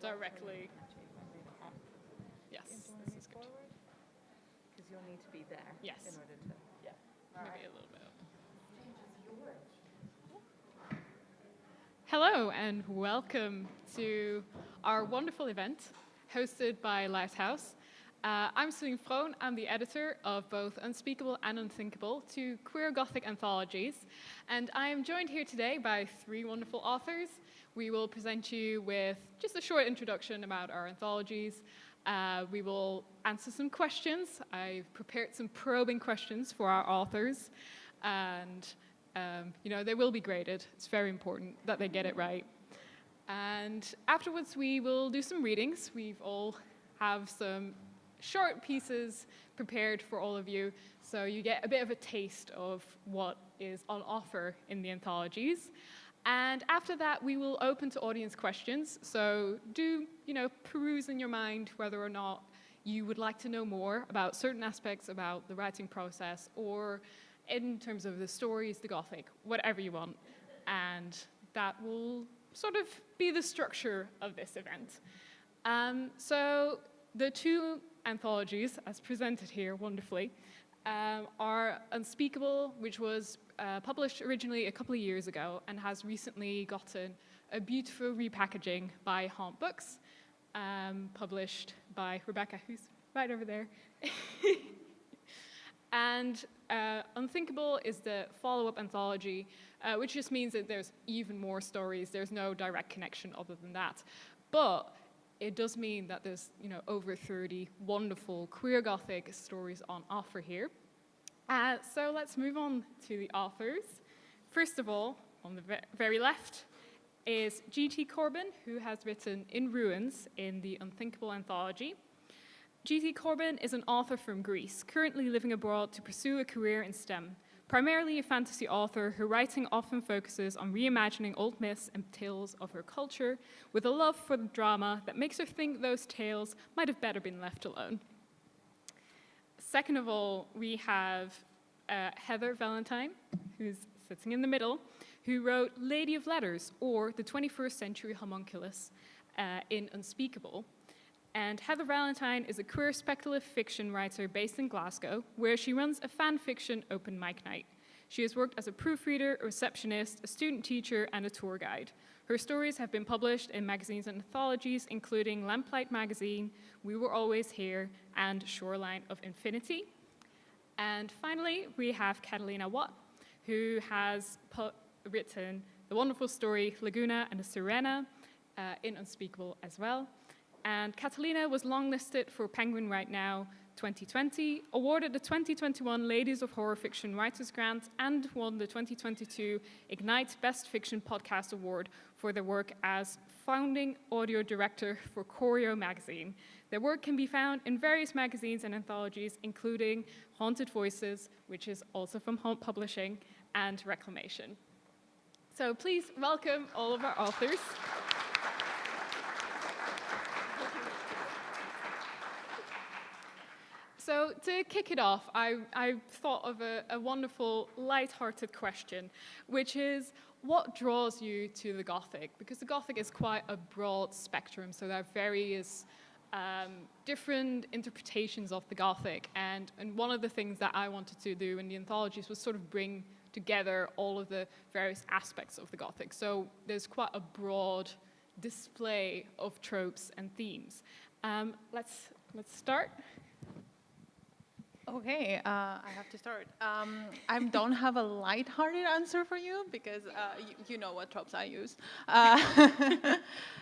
directly. Yes, this is good. Because you'll need to be there. Yes. In order to. Yeah. Maybe a little bit up. Hello and welcome to our wonderful event hosted by Lighthouse. I'm Celine Froon. I'm the editor of both Unspeakable and Unthinkable, two queer Gothic anthologies. And I am joined here today by three wonderful authors. We will present you with just a short introduction about our anthologies. We will answer some questions. I've prepared some probing questions for our authors. And they will be graded. It's very important that they get it right. And afterwards, we will do some readings. We've all have some short pieces prepared for all of you, so you get a bit of a taste of what is on offer in the anthologies. And after that, we will open to audience questions. So do, peruse in your mind whether or not you would like to know more about certain aspects about the writing process, or in terms of the stories, the Gothic, whatever you want. And that will sort of be the structure of this event. So the two anthologies, as presented here wonderfully, are Unspeakable, which was published originally a couple of years ago and has recently gotten a beautiful repackaging by Haunt Books, published by Rebecca, who's right over there. And Unthinkable is the follow-up anthology, which just means that there's even more stories. There's no direct connection other than that. But it does mean that there's over 30 wonderful queer Gothic stories on offer here. So let's move on to the authors. First of all, on the very left, is G.T. Corbin, who has written In Ruins in the Unthinkable anthology. G.T. Corbin is an author from Greece, currently living abroad to pursue a career in STEM. Primarily a fantasy author, her writing often focuses on reimagining old myths and tales of her culture, with a love for the drama that makes her think those tales might have better been left alone. Second of all, we have Heather Valentine, who's sitting in the middle, who wrote Lady of Letters, or the 21st Century Homunculus, in Unspeakable. And Heather Valentine is a queer speculative fiction writer based in Glasgow, where she runs a fan fiction open mic night. She has worked as a proofreader, a receptionist, a student teacher, and a tour guide. Her stories have been published in magazines and anthologies, including Lamplight Magazine, We Were Always Here, and Shoreline of Infinity. And finally, we have Catalina Watt, who has written the wonderful story Laguna and the Sirena in Unspeakable as well. And Catalina was longlisted for Penguin Right Now 2020, awarded the 2021 Ladies of Horror Fiction Writers Grant, and won the 2022 Ignite Best Fiction Podcast Award for their work as founding audio director for Choreo magazine. Their work can be found in various magazines and anthologies, including Haunted Voices, which is also from Haunt Publishing, and Reclamation. So please welcome all of our authors. So to kick it off, I thought of a wonderful, light-hearted question, which is, what draws you to the Gothic? Because the Gothic is quite a broad spectrum, so there are various different interpretations of the Gothic. And one of the things that I wanted to do in the anthologies was sort of bring together all of the various aspects of the Gothic. So there's quite a broad display of tropes and themes. Let's start. Okay, I have to start. I don't have a light-hearted answer for you because you know what tropes I use.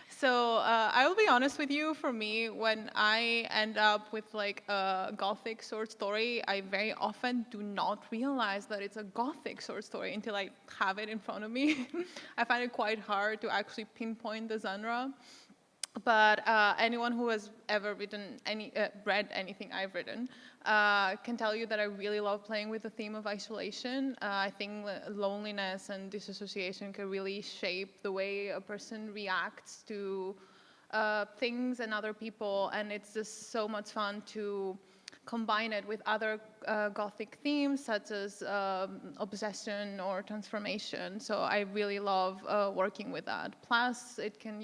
So I will be honest with you. For me, when I end up with like a Gothic short story, I very often do not realize that it's a Gothic short story until I have it in front of me. I find it quite hard to actually pinpoint the genre. But anyone who has ever read anything I've written can tell you that I really love playing with the theme of isolation. I think loneliness and disassociation can really shape the way a person reacts to things and other people, and it's just so much fun to combine it with other Gothic themes such as obsession or transformation. So I really love working with that. Plus, it can,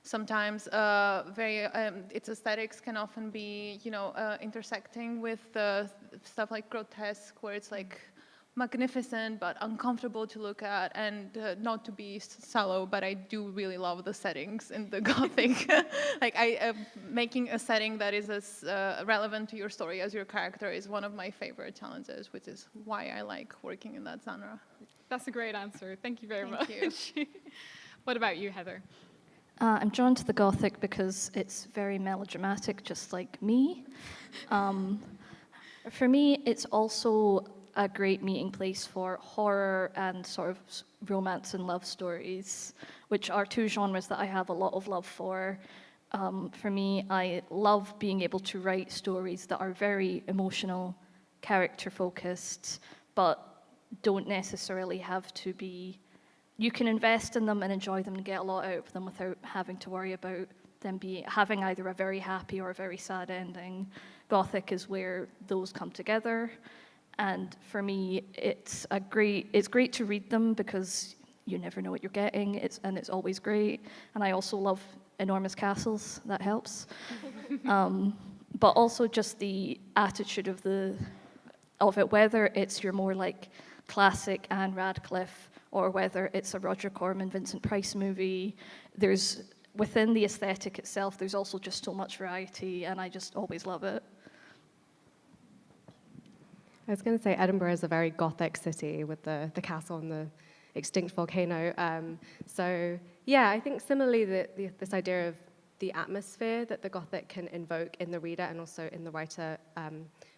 sometimes its aesthetics can often be, intersecting with stuff like grotesque, where it's like magnificent but uncomfortable to look at, and not to be shallow, but I do really love the settings in the Gothic. Like making a setting that is as relevant to your story as your character is one of my favorite challenges, which is why I like working in that genre. That's a great answer. Thank you very Thank much. What about you, Heather? I'm drawn to the Gothic because it's very melodramatic, just like me. For me, it's also a great meeting place for horror and sort of romance and love stories, which are two genres that I have a lot of love for. For me, I love being able to write stories that are very emotional, character-focused, but don't necessarily have to be. You can invest in them and enjoy them and get a lot out of them without having to worry about them having either a very happy or a very sad ending. Gothic is where those come together. And for me, it's great to read them because you never know what you're getting, and it's always great. And I also love enormous castles, that helps. But also just the attitude of it, whether it's your more like classic Anne Radcliffe, or whether it's a Roger Corman, Vincent Price movie, within the aesthetic itself, there's also just so much variety, and I just always love it. I was going to say Edinburgh is a very Gothic city with the castle and the extinct volcano. So yeah, I think similarly this idea of the atmosphere that the Gothic can invoke in the reader and also in the writer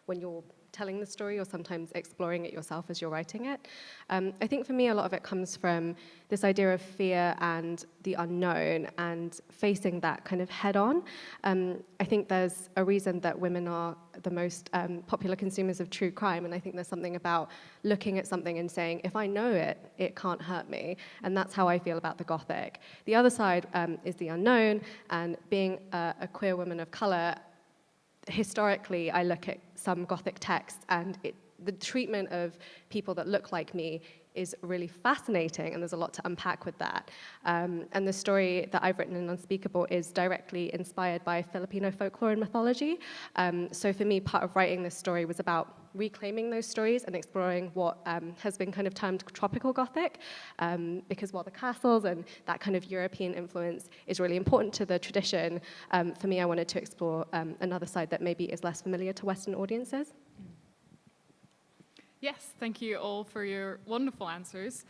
when you're telling the story or sometimes exploring it yourself as you're writing it. I think for me a lot of it comes from this idea of fear and the unknown and facing that kind of head on. I think there's a reason that women are the most popular consumers of true crime, and I think there's something about looking at something and saying, if I know it, it can't hurt me, and that's how I feel about the Gothic. The other side is the unknown, and being a queer woman of color, historically, I look at some Gothic texts, and the treatment of people that look like me is really fascinating, and there's a lot to unpack with that. And the story that I've written in Unspeakable is directly inspired by Filipino folklore and mythology. So for me, part of writing this story was about reclaiming those stories and exploring what has been kind of termed tropical Gothic, because while the castles and that kind of European influence is really important to the tradition, for me, I wanted to explore another side that maybe is less familiar to Western audiences. Yes, thank you all for your wonderful answers.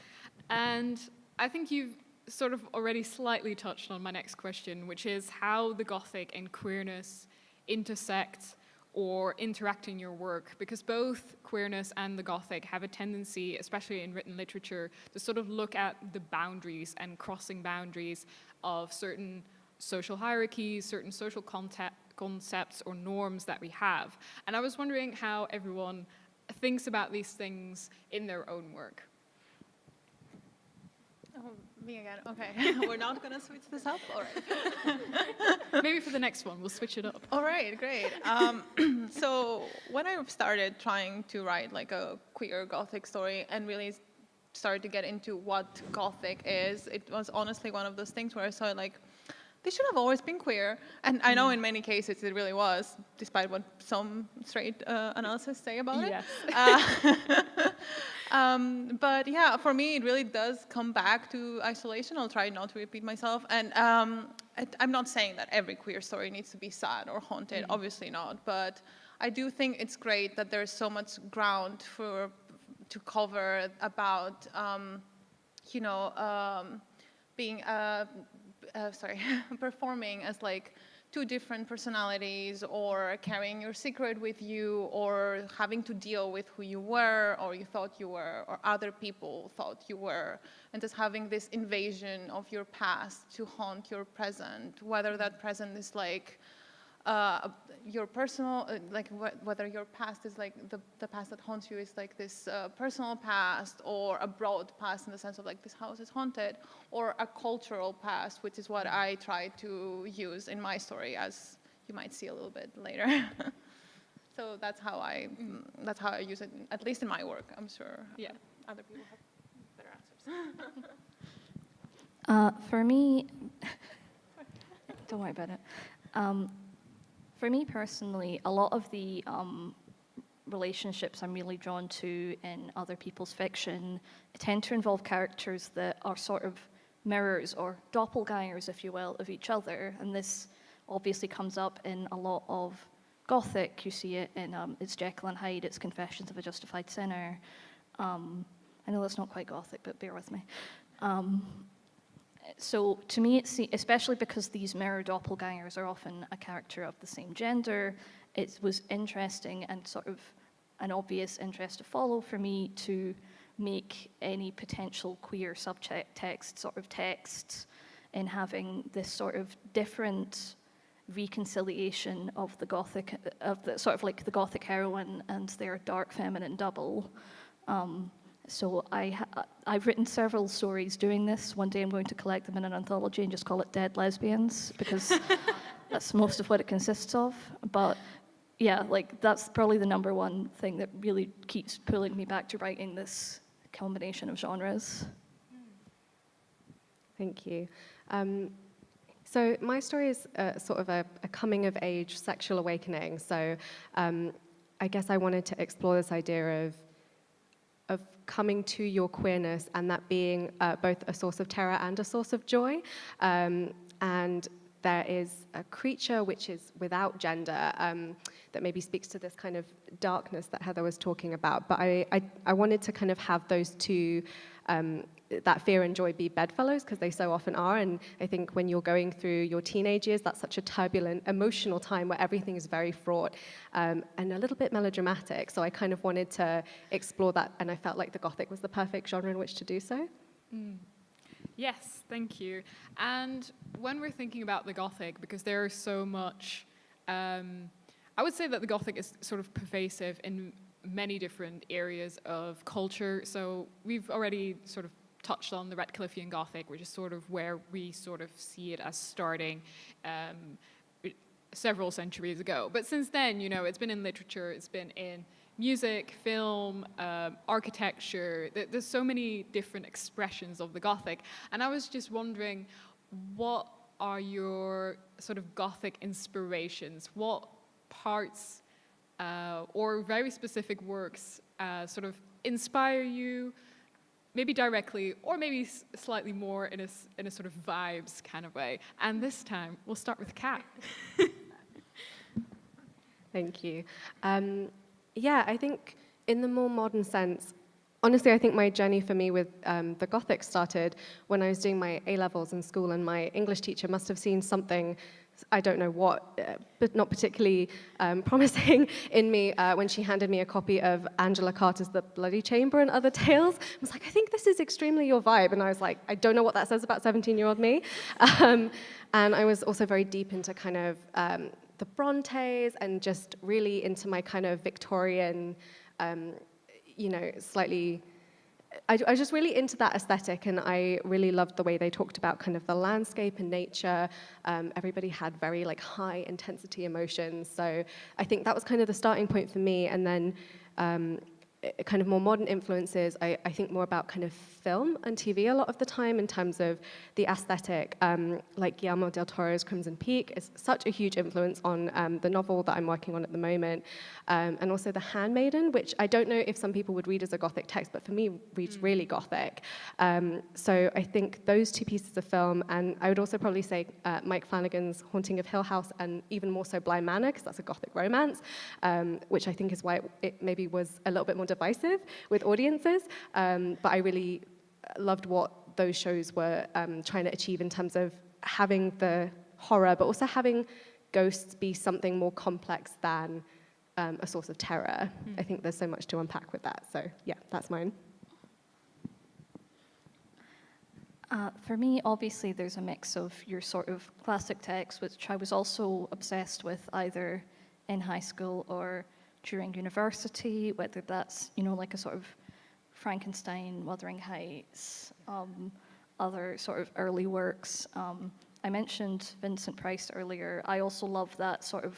And I think you've sort of already slightly touched on my next question, which is how the Gothic and queerness intersect or interact in your work, because both queerness and the Gothic have a tendency, especially in written literature, to sort of look at the boundaries and crossing boundaries of certain social hierarchies, certain social concepts or norms that we have. And I was wondering how everyone thinks about these things in their own work. Oh, me again. Okay, we're not gonna switch this up. All right. Maybe for the next one, we'll switch it up. All right, great. So when I started trying to write like a queer Gothic story and really started to get into what Gothic is, it was honestly one of those things where I saw like, they should have always been queer. And I know in many cases it really was, despite what some straight analysis say about it. Yes. But yeah, for me, it really does come back to isolation. I'll try not to repeat myself. And I'm not saying that every queer story needs to be sad or haunted, obviously not. But I do think it's great that there's so much ground to cover about, being performing as like two different personalities, or carrying your secret with you, or having to deal with who you were, or you thought you were, or other people thought you were, and just having this invasion of your past to haunt your present, whether that present is like your personal, whether your past is like the past that haunts you is like this personal past, or a broad past in the sense of like this house is haunted, or a cultural past, which is what I try to use in my story, as you might see a little bit later. So that's how I use it, at least in my work. I'm sure other people have better answers. For me, Don't worry about it. For me personally, a lot of the relationships I'm really drawn to in other people's fiction tend to involve characters that are sort of mirrors or doppelgangers, if you will, of each other. And this obviously comes up in a lot of Gothic. You see it in It's Jekyll and Hyde, it's Confessions of a Justified Sinner. I know that's not quite Gothic, but bear with me. So to me, especially because these mirror doppelgangers are often a character of the same gender, it was interesting and sort of an obvious interest to follow for me to make any potential queer subtext sort of texts in having this sort of different reconciliation of the Gothic, of the sort of like the Gothic heroine and their dark feminine double. So I've written several stories doing this. One day I'm going to collect them in an anthology and just call it Dead Lesbians, because that's most of what it consists of. But yeah, like that's probably the number one thing that really keeps pulling me back to writing this combination of genres. Thank you. So my story is sort of a coming of age sexual awakening. So I guess I wanted to explore this idea of coming to your queerness and that being both a source of terror and a source of joy. And there is a creature which is without gender that maybe speaks to this kind of darkness that Heather was talking about. But I wanted to kind of have those two, that fear and joy, be bedfellows, because they so often are. And I think when you're going through your teenage years, that's such a turbulent, emotional time where everything is very fraught and a little bit melodramatic. So I kind of wanted to explore that, and I felt like the Gothic was the perfect genre in which to do so. Yes, thank you. And when we're thinking about the Gothic, because there is so much, I would say that the Gothic is sort of pervasive in many different areas of culture. So we've already sort of touched on the Radcliffean Gothic, which is sort of where we sort of see it as starting several centuries ago. But since then, you know, it's been in literature, it's been in music, film, architecture. There's so many different expressions of the Gothic. And I was just wondering, what are your sort of Gothic inspirations? What parts or very specific works sort of inspire you, maybe directly, or maybe slightly more in a sort of vibes kind of way? And this time, we'll start with Kat. Thank you. Yeah, I think in the more modern sense, honestly, I think my journey for me with the Gothic started when I was doing my A-levels in school, and my English teacher must have seen something, I don't know what, but not particularly promising in me when she handed me a copy of Angela Carter's The Bloody Chamber and Other Tales. I was like, I think this is extremely your vibe. And I was like, I don't know what that says about 17-year-old me. And I was also very deep into kind of the Brontes and just really into my kind of Victorian, you know, slightly, I was just really into that aesthetic, and I really loved the way they talked about kind of the landscape and nature. Everybody had very like high intensity emotions. So I think that was kind of the starting point for me. And then kind of more modern influences, I think more about kind of film and TV a lot of the time in terms of the aesthetic. Like Guillermo del Toro's Crimson Peak is such a huge influence on the novel that I'm working on at the moment. And also The Handmaiden, which I don't know if some people would read as a Gothic text, but for me reads really Gothic. So I think those two pieces of film, and I would also probably say Mike Flanagan's Haunting of Hill House, and even more so Bly Manor, because that's a Gothic romance, which I think is why it maybe was a little bit more divisive with audiences. But I really loved what those shows were trying to achieve in terms of having the horror, but also having ghosts be something more complex than a source of terror. I think there's so much to unpack with that. So yeah, that's mine. For me, obviously, there's a mix of your sort of classic texts, which I was also obsessed with either in high school or during university, whether that's, you know, like a sort of Frankenstein, Wuthering Heights, other sort of early works. I mentioned Vincent Price earlier. I also love that sort of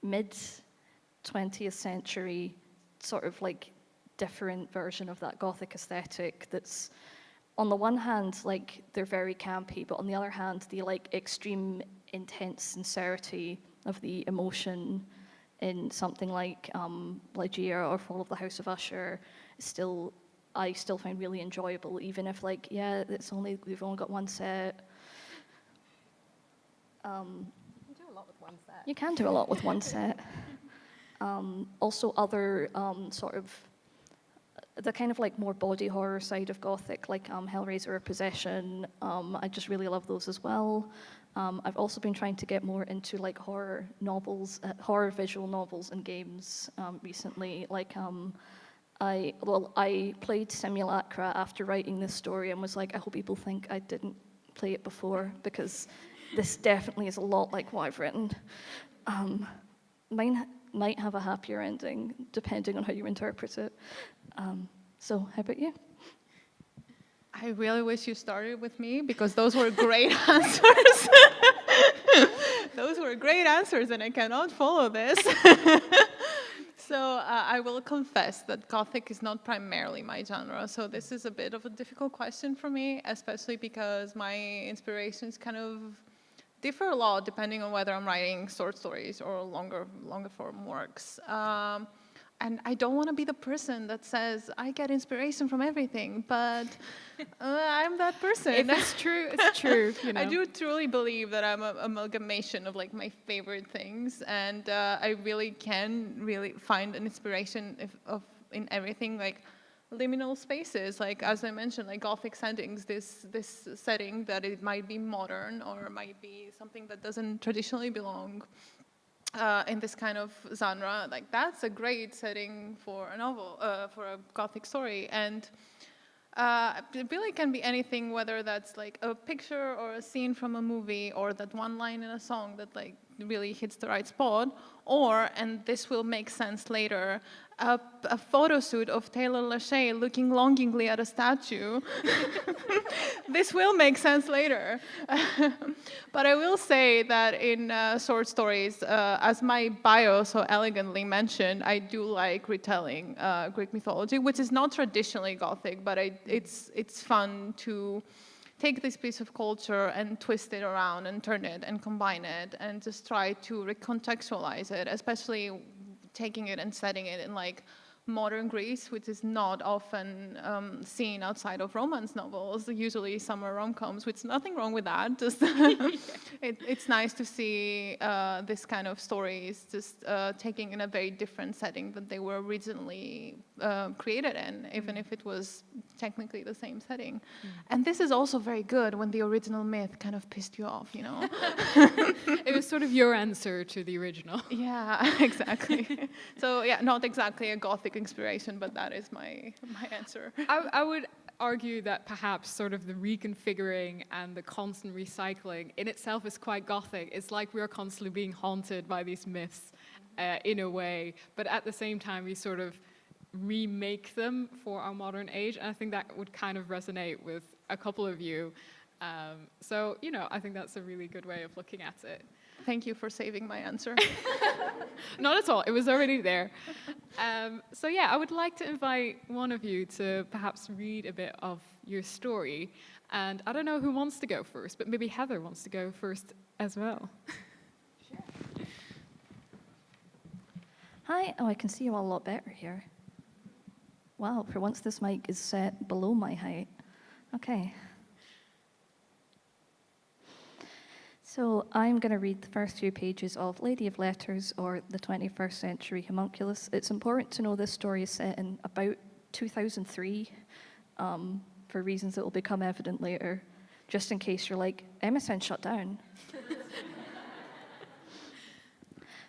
mid-20th century sort of like different version of that Gothic aesthetic that's on the one hand, like they're very campy, but on the other hand, the like extreme intense sincerity of the emotion in something like Ligeia or Fall of the House of Usher is still, I still find really enjoyable, even if like, yeah, we've only got one set. You can do a lot with one set. You can do a lot with one set. Also other sort of, the kind of like more body horror side of Gothic, like Hellraiser or Possession, I just really love those as well. I've also been trying to get more into like horror novels, horror visual novels and games recently. Like I played Simulacra after writing this story and was like, I hope people think I didn't play it before, because this definitely is a lot like what I've written. Mine might have a happier ending, depending on how you interpret it. So how about you? I really wish you started with me, because those were great answers. Those were great answers, and I cannot follow this. So I will confess that Gothic is not primarily my genre, so this is a bit of a difficult question for me, especially because my inspirations kind of differ a lot depending on whether I'm writing short stories or longer form works. And I don't want to be the person that says, I get inspiration from everything, but I'm that person. If it's true, it's true. You know? I do truly believe that I'm an amalgamation of like my favorite things, and I really can find an inspiration in everything, like liminal spaces, like as I mentioned, like Gothic settings, this setting that it might be modern or might be something that doesn't traditionally belong in this kind of genre. Like that's a great setting for a novel, for a Gothic story, and it really can be anything, whether that's like a picture or a scene from a movie, or that one line in a song that like really hits the right spot, or, and this will make sense later, a photo shoot of Taylor Lachey looking longingly at a statue. This will make sense later. But I will say that in short stories, as my bio so elegantly mentioned, I do like retelling Greek mythology, which is not traditionally Gothic, but it's fun to take this piece of culture and twist it around and turn it and combine it and just try to recontextualize it, especially taking it and setting it in like modern Greece, which is not often seen outside of romance novels, usually summer rom-coms, which nothing wrong with that. Just it's nice to see this kind of stories just taking in a very different setting that they were originally created in, even if it was technically the same setting. And this is also very good when the original myth kind of pissed you off, you know? It was sort of your answer to the original. Yeah, exactly. So yeah, not exactly a Gothic inspiration, but that is my answer. I would argue that perhaps sort of the reconfiguring and the constant recycling in itself is quite Gothic. It's like we're constantly being haunted by these myths in a way, but at the same time we sort of remake them for our modern age, and I think that would kind of resonate with a couple of you. So, you know, I think that's a really good way of looking at it. Thank you for saving my answer. Not at all, it was already there. So yeah, I would like to invite one of you to perhaps read a bit of your story. And I don't know who wants to go first, but maybe Heather wants to go first as well. Sure. Hi, oh, I can see you all a lot better here. Wow, for once this mic is set below my height. Okay. So I'm going to read the first few pages of Lady of Letters, or the 21st Century Homunculus. It's important to know this story is set in about 2003, for reasons that will become evident later, just in case you're like, MSN shut down.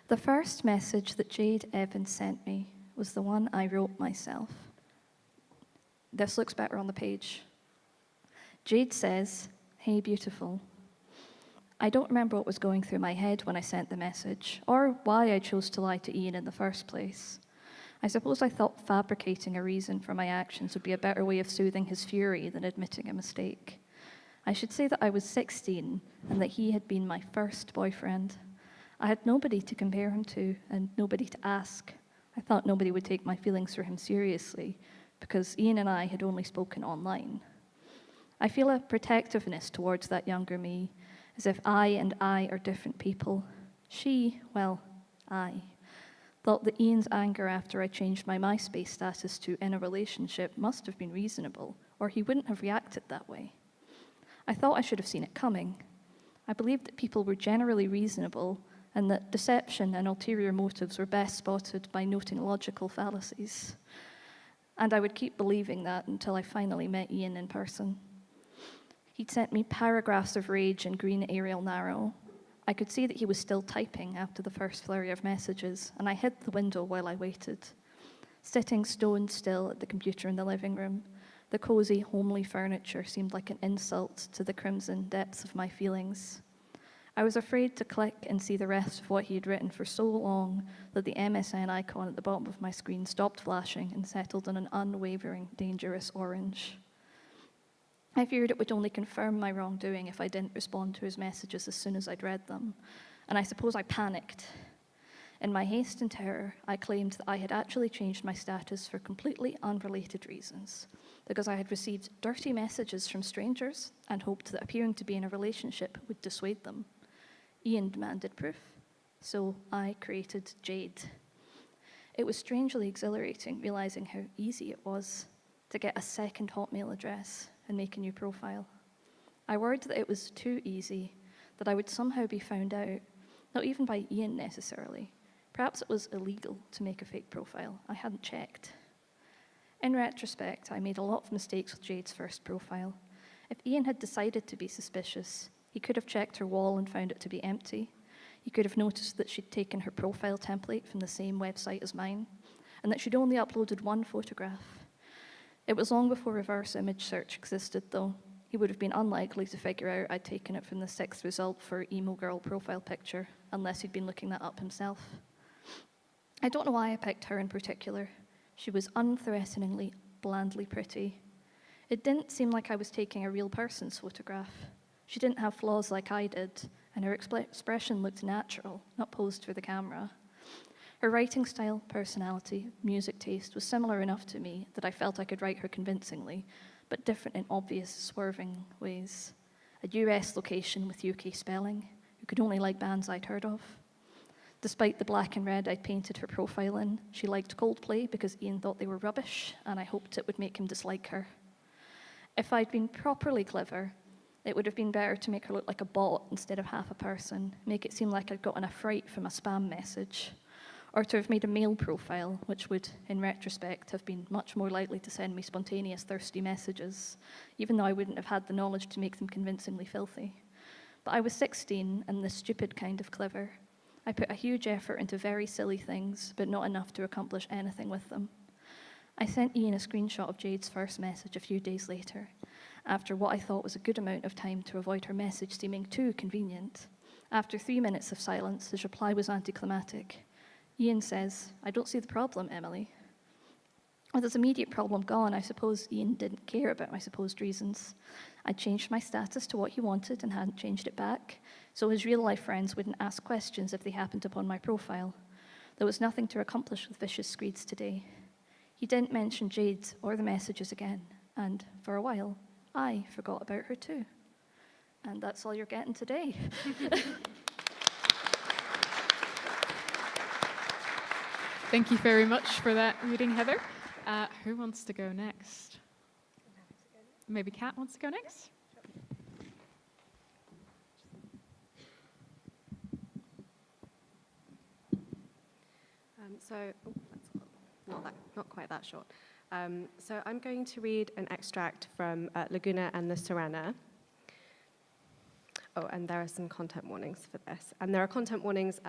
The first message that Jade Evans sent me was the one I wrote myself. This looks better on the page. Jade says, "Hey, beautiful. I don't remember what was going through my head when I sent the message, or why I chose to lie to Ian in the first place. I suppose I thought fabricating a reason for my actions would be a better way of soothing his fury than admitting a mistake. I should say that I was 16 and that he had been my first boyfriend. I had nobody to compare him to and nobody to ask. I thought nobody would take my feelings for him seriously because Ian and I had only spoken online. I feel a protectiveness towards that younger me, as if I and I are different people. She, well, I, thought that Ian's anger after I changed my MySpace status to in a relationship must have been reasonable, or he wouldn't have reacted that way. I thought I should have seen it coming. I believed that people were generally reasonable and that deception and ulterior motives were best spotted by noting logical fallacies. And I would keep believing that until I finally met Ian in person. He'd sent me paragraphs of rage in green Arial Narrow. I could see that he was still typing after the first flurry of messages, and I hid the window while I waited. Sitting stone still at the computer in the living room, the cozy, homely furniture seemed like an insult to the crimson depths of my feelings. I was afraid to click and see the rest of what he had written for so long that the MSN icon at the bottom of my screen stopped flashing and settled on an unwavering, dangerous orange. I feared it would only confirm my wrongdoing if I didn't respond to his messages as soon as I'd read them, and I suppose I panicked. In my haste and terror, I claimed that I had actually changed my status for completely unrelated reasons, because I had received dirty messages from strangers and hoped that appearing to be in a relationship would dissuade them. Ian demanded proof, so I created Jade. It was strangely exhilarating realizing how easy it was to get a second Hotmail address and make a new profile. I worried that it was too easy, that I would somehow be found out, not even by Ian necessarily. Perhaps it was illegal to make a fake profile. I hadn't checked. In retrospect, I made a lot of mistakes with Jade's first profile. If Ian had decided to be suspicious, he could have checked her wall and found it to be empty. He could have noticed that she'd taken her profile template from the same website as mine, and that she'd only uploaded one photograph. It was long before reverse image search existed, though. He would have been unlikely to figure out I'd taken it from the sixth result for emo girl profile picture, unless he'd been looking that up himself. I don't know why I picked her in particular. She was unthreateningly, blandly pretty. It didn't seem like I was taking a real person's photograph. She didn't have flaws like I did, and her expression looked natural, not posed for the camera. Her writing style, personality, music taste was similar enough to me that I felt I could write her convincingly, but different in obvious, swerving ways. A US location with UK spelling, who could only like bands I'd heard of. Despite the black and red I'd painted her profile in, she liked Coldplay because Ian thought they were rubbish, and I hoped it would make him dislike her. If I'd been properly clever, it would have been better to make her look like a bot instead of half a person, make it seem like I'd gotten a fright from a spam message, or to have made a male profile, which would, in retrospect, have been much more likely to send me spontaneous, thirsty messages, even though I wouldn't have had the knowledge to make them convincingly filthy. But I was 16 and the stupid kind of clever. I put a huge effort into very silly things, but not enough to accomplish anything with them. I sent Ian a screenshot of Jade's first message a few days later, after what I thought was a good amount of time to avoid her message seeming too convenient. After 3 minutes of silence, his reply was anticlimactic. Ian says, "I don't see the problem, Emily." With his immediate problem gone, I suppose Ian didn't care about my supposed reasons. I changed my status to what he wanted and hadn't changed it back, so his real-life friends wouldn't ask questions if they happened upon my profile. There was nothing to accomplish with vicious screeds today. He didn't mention Jade or the messages again, and for a while, I forgot about her too. And that's all you're getting today. Thank you very much for that reading, Heather. Who wants to go next? Maybe Kat wants to go next? Not quite that short. So I'm going to read an extract from Laguna and the Sirena. Oh, and there are some content warnings for this. And there are content warnings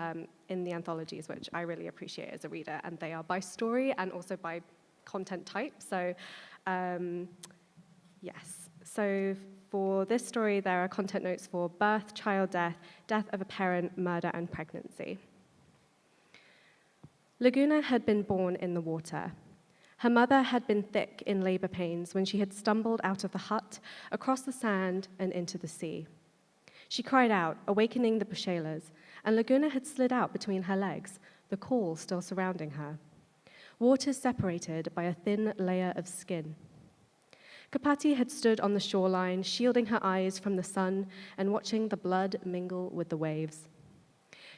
in the anthologies, which I really appreciate as a reader, and they are by story and also by content type. So, yes. So for this story, there are content notes for birth, child death, death of a parent, murder, and pregnancy. Laguna had been born in the water. Her mother had been thick in labor pains when she had stumbled out of the hut, across the sand, and into the sea. She cried out, awakening the Bushelas, and Laguna had slid out between her legs, the caul still surrounding her. Waters separated by a thin layer of skin. Kapati had stood on the shoreline, shielding her eyes from the sun and watching the blood mingle with the waves.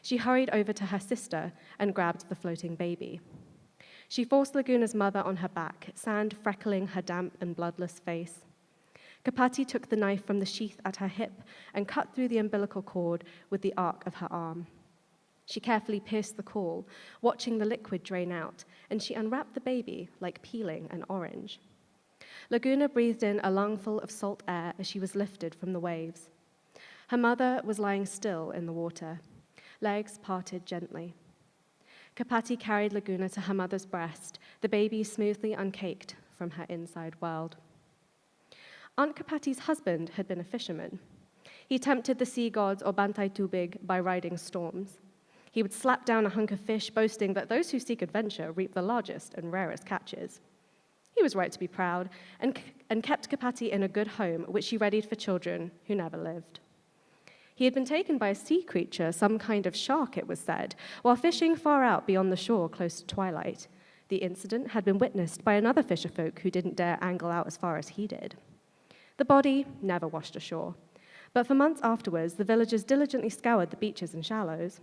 She hurried over to her sister and grabbed the floating baby. She forced Laguna's mother on her back, sand freckling her damp and bloodless face. Kapati took the knife from the sheath at her hip and cut through the umbilical cord with the arc of her arm. She carefully pierced the caul, watching the liquid drain out, and she unwrapped the baby like peeling an orange. Laguna breathed in a lungful of salt air as she was lifted from the waves. Her mother was lying still in the water, legs parted gently. Kapati carried Laguna to her mother's breast, the baby smoothly uncaked from her inside world. Aunt Kapati's husband had been a fisherman. He tempted the sea gods or Bantai Tubig by riding storms. He would slap down a hunk of fish, boasting that those who seek adventure reap the largest and rarest catches. He was right to be proud, and kept Kapati in a good home, which she readied for children who never lived. He had been taken by a sea creature, some kind of shark, it was said, while fishing far out beyond the shore close to twilight. The incident had been witnessed by another fisherfolk who didn't dare angle out as far as he did. The body never washed ashore, but for months afterwards, the villagers diligently scoured the beaches and shallows.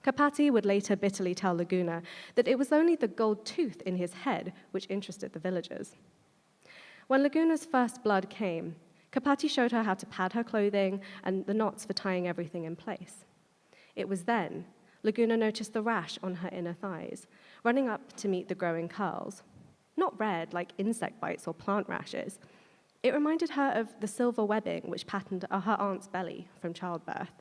Kapati would later bitterly tell Laguna that it was only the gold tooth in his head which interested the villagers. When Laguna's first blood came, Kapati showed her how to pad her clothing and the knots for tying everything in place. It was then Laguna noticed the rash on her inner thighs, running up to meet the growing curls. Not red like insect bites or plant rashes. It reminded her of the silver webbing which patterned her aunt's belly from childbirth.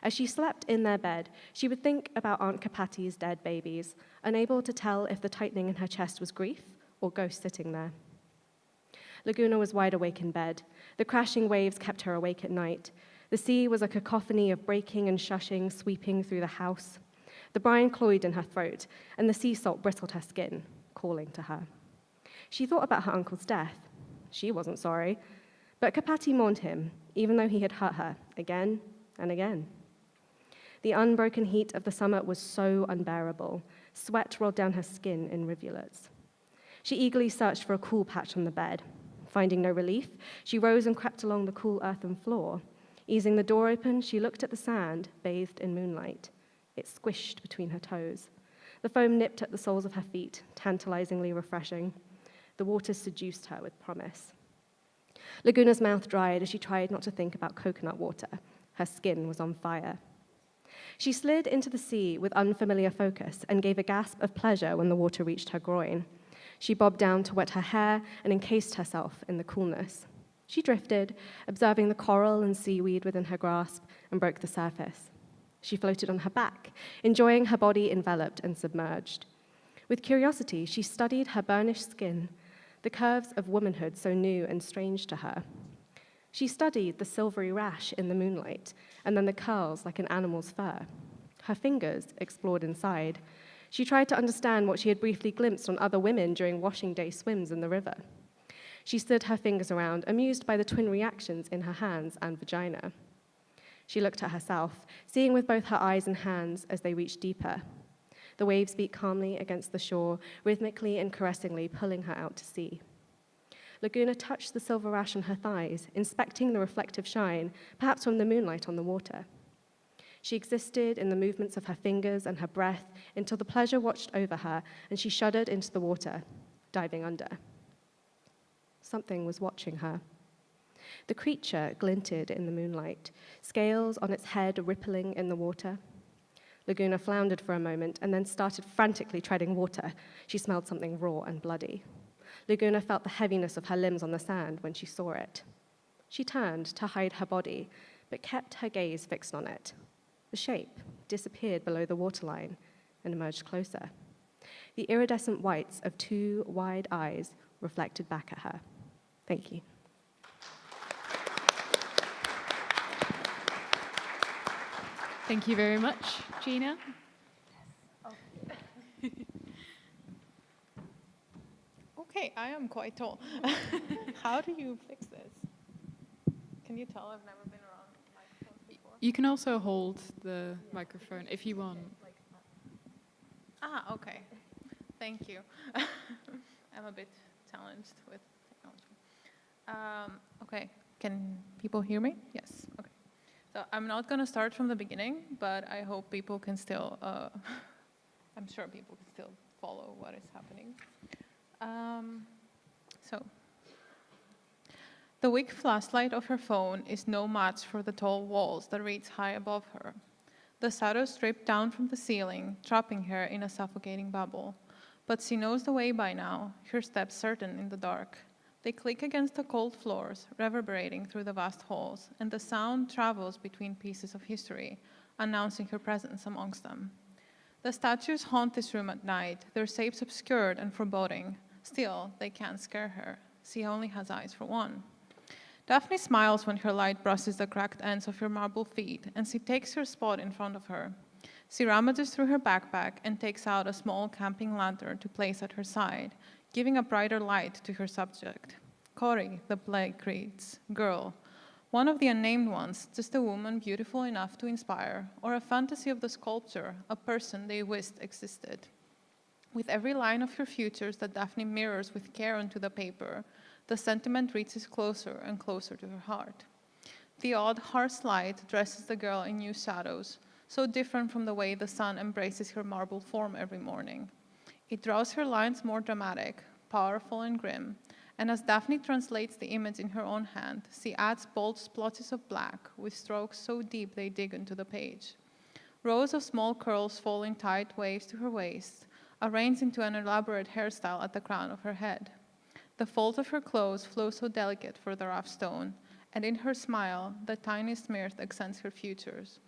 As she slept in their bed, she would think about Aunt Kapati's dead babies, unable to tell if the tightening in her chest was grief or ghost sitting there. Laguna was wide awake in bed. The crashing waves kept her awake at night. The sea was a cacophony of breaking and shushing sweeping through the house. The brine cloyed in her throat, and the sea salt bristled her skin, calling to her. She thought about her uncle's death. She wasn't sorry, but Kapati mourned him, even though he had hurt her again and again. The unbroken heat of the summer was so unbearable. Sweat rolled down her skin in rivulets. She eagerly searched for a cool patch on the bed. Finding no relief, she rose and crept along the cool earthen floor. Easing the door open, she looked at the sand, bathed in moonlight. It squished between her toes. The foam nipped at the soles of her feet, tantalizingly refreshing. The water seduced her with promise. Laguna's mouth dried as she tried not to think about coconut water. Her skin was on fire. She slid into the sea with unfamiliar focus and gave a gasp of pleasure when the water reached her groin. She bobbed down to wet her hair and encased herself in the coolness. She drifted, observing the coral and seaweed within her grasp, and broke the surface. She floated on her back, enjoying her body enveloped and submerged. With curiosity, she studied her burnished skin, the curves of womanhood so new and strange to her. She studied the silvery rash in the moonlight, and then the curls like an animal's fur. Her fingers explored inside. She tried to understand what she had briefly glimpsed on other women during washing day swims in the river. She slid her fingers around, amused by the twin reactions in her hands and vagina. She looked at herself, seeing with both her eyes and hands as they reached deeper. The waves beat calmly against the shore, rhythmically and caressingly pulling her out to sea. Laguna touched the silver rash on her thighs, inspecting the reflective shine, perhaps from the moonlight on the water. She existed in the movements of her fingers and her breath until the pleasure watched over her and she shuddered into the water, diving under. Something was watching her. The creature glinted in the moonlight, scales on its head rippling in the water. Laguna floundered for a moment and then started frantically treading water. She smelled something raw and bloody. Laguna felt the heaviness of her limbs on the sand when she saw it. She turned to hide her body, but kept her gaze fixed on it. The shape disappeared below the waterline and emerged closer. The iridescent whites of two wide eyes reflected back at her. Thank you. Thank you very much, Gina. Okay, I am quite tall. How do you fix this? Can you tell I've never been around microphones before? You can also hold the microphone if you want. Ah, okay. Thank you. I'm a bit challenged with technology. Okay, can people hear me? Yes, okay. So I'm not going to start from the beginning, but I hope people can still, I'm sure people can still follow what is happening. So, the weak flashlight of her phone is no match for the tall walls that reach high above her. The shadows drip down from the ceiling, trapping her in a suffocating bubble. But she knows the way by now, her steps certain in the dark. They click against the cold floors, reverberating through the vast halls, and the sound travels between pieces of history, announcing her presence amongst them. The statues haunt this room at night, their shapes obscured and foreboding. Still, they can't scare her. She only has eyes for one. Daphne smiles when her light brushes the cracked ends of her marble feet, and she takes her spot in front of her. She rummages through her backpack and takes out a small camping lantern to place at her side, giving a brighter light to her subject. Cori, the plague reads, girl, one of the unnamed ones, just a woman beautiful enough to inspire, or a fantasy of the sculptor, a person they wished existed. With every line of her futures that Daphne mirrors with care onto the paper, the sentiment reaches closer and closer to her heart. The odd, harsh light dresses the girl in new shadows, so different from the way the sun embraces her marble form every morning. It draws her lines more dramatic, powerful and grim, and as Daphne translates the image in her own hand, she adds bold splotches of black with strokes so deep they dig into the page. Rows of small curls fall in tight waves to her waist, arranged into an elaborate hairstyle at the crown of her head. The folds of her clothes flow so delicate for the rough stone, and in her smile, the tiniest mirth accents her futures,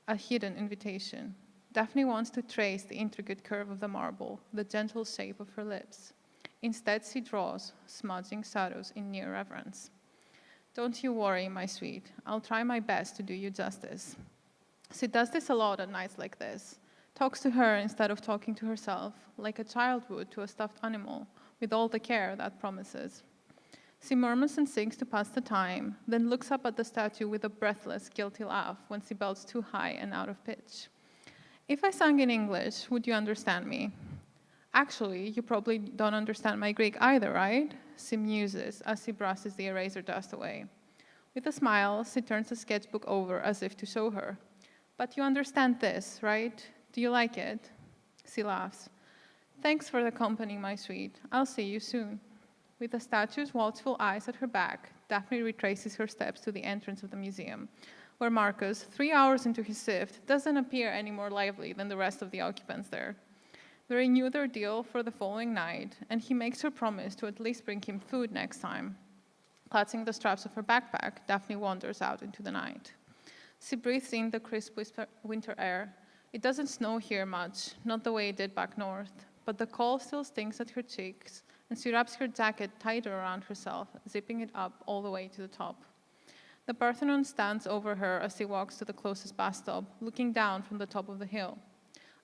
a hidden invitation. Daphne wants to trace the intricate curve of the marble, the gentle shape of her lips. Instead, she draws, smudging shadows in near reverence. Don't you worry, my sweet. I'll try my best to do you justice. She does this a lot at nights like this. Talks to her instead of talking to herself, like a child would to a stuffed animal, with all the care that promises. She murmurs and sings to pass the time, then looks up at the statue with a breathless, guilty laugh when she belts too high and out of pitch. If I sang in English, would you understand me? Actually, you probably don't understand my Greek either, right? She muses as she brushes the eraser dust away. With a smile, she turns the sketchbook over as if to show her. But you understand this, right? Do you like it? She laughs. Thanks for the company, my sweet. I'll see you soon. With the statue's watchful eyes at her back, Daphne retraces her steps to the entrance of the museum, where Marcus, 3 hours into his shift, doesn't appear any more lively than the rest of the occupants there. They renew their deal for the following night, and he makes her promise to at least bring him food next time. Clutching the straps of her backpack, Daphne wanders out into the night. She breathes in the crisp winter air. It doesn't snow here much, not the way it did back north, but the cold still stings at her cheeks, and she wraps her jacket tighter around herself, zipping it up all the way to the top. The Parthenon stands over her as she walks to the closest bus stop, looking down from the top of the hill.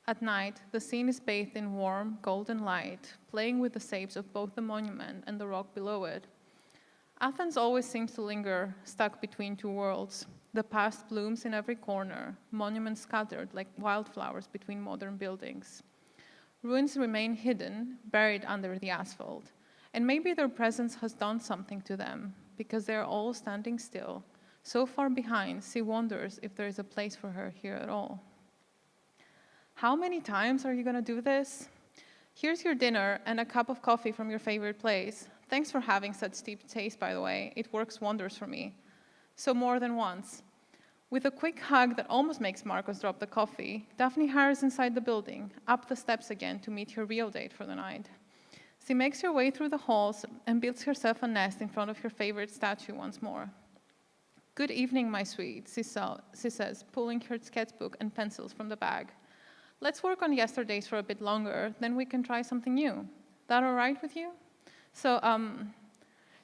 At night, the scene is bathed in warm, golden light, playing with the shapes of both the monument and the rock below it. Athens always seems to linger, stuck between two worlds. The past blooms in every corner, monuments scattered like wildflowers between modern buildings. Ruins remain hidden, buried under the asphalt, and maybe their presence has done something to them, because they are all standing still, so far behind she wonders if there is a place for her here at all. How many times are you going to do this? Here's your dinner and a cup of coffee from your favorite place. Thanks for having such deep taste, by the way. It works wonders for me. So more than once. With a quick hug that almost makes Marcus drop the coffee, Daphne hurries inside the building, up the steps again to meet her real date for the night. She makes her way through the halls and builds herself a nest in front of her favorite statue once more. Good evening, my sweet, she says, pulling her sketchbook and pencils from the bag. Let's work on yesterday's for a bit longer, then we can try something new. That all right with you? So,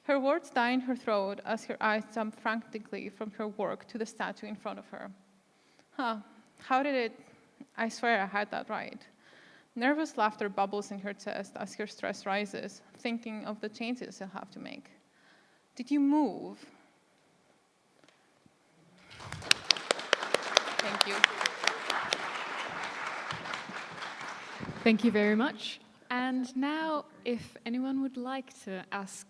her words die in her throat as her eyes jump frantically from her work to the statue in front of her. How did it? I swear I had that right. Nervous laughter bubbles in her chest as her stress rises, thinking of the changes she'll have to make. Did you move? Thank you. Thank you very much. And now, if anyone would like to ask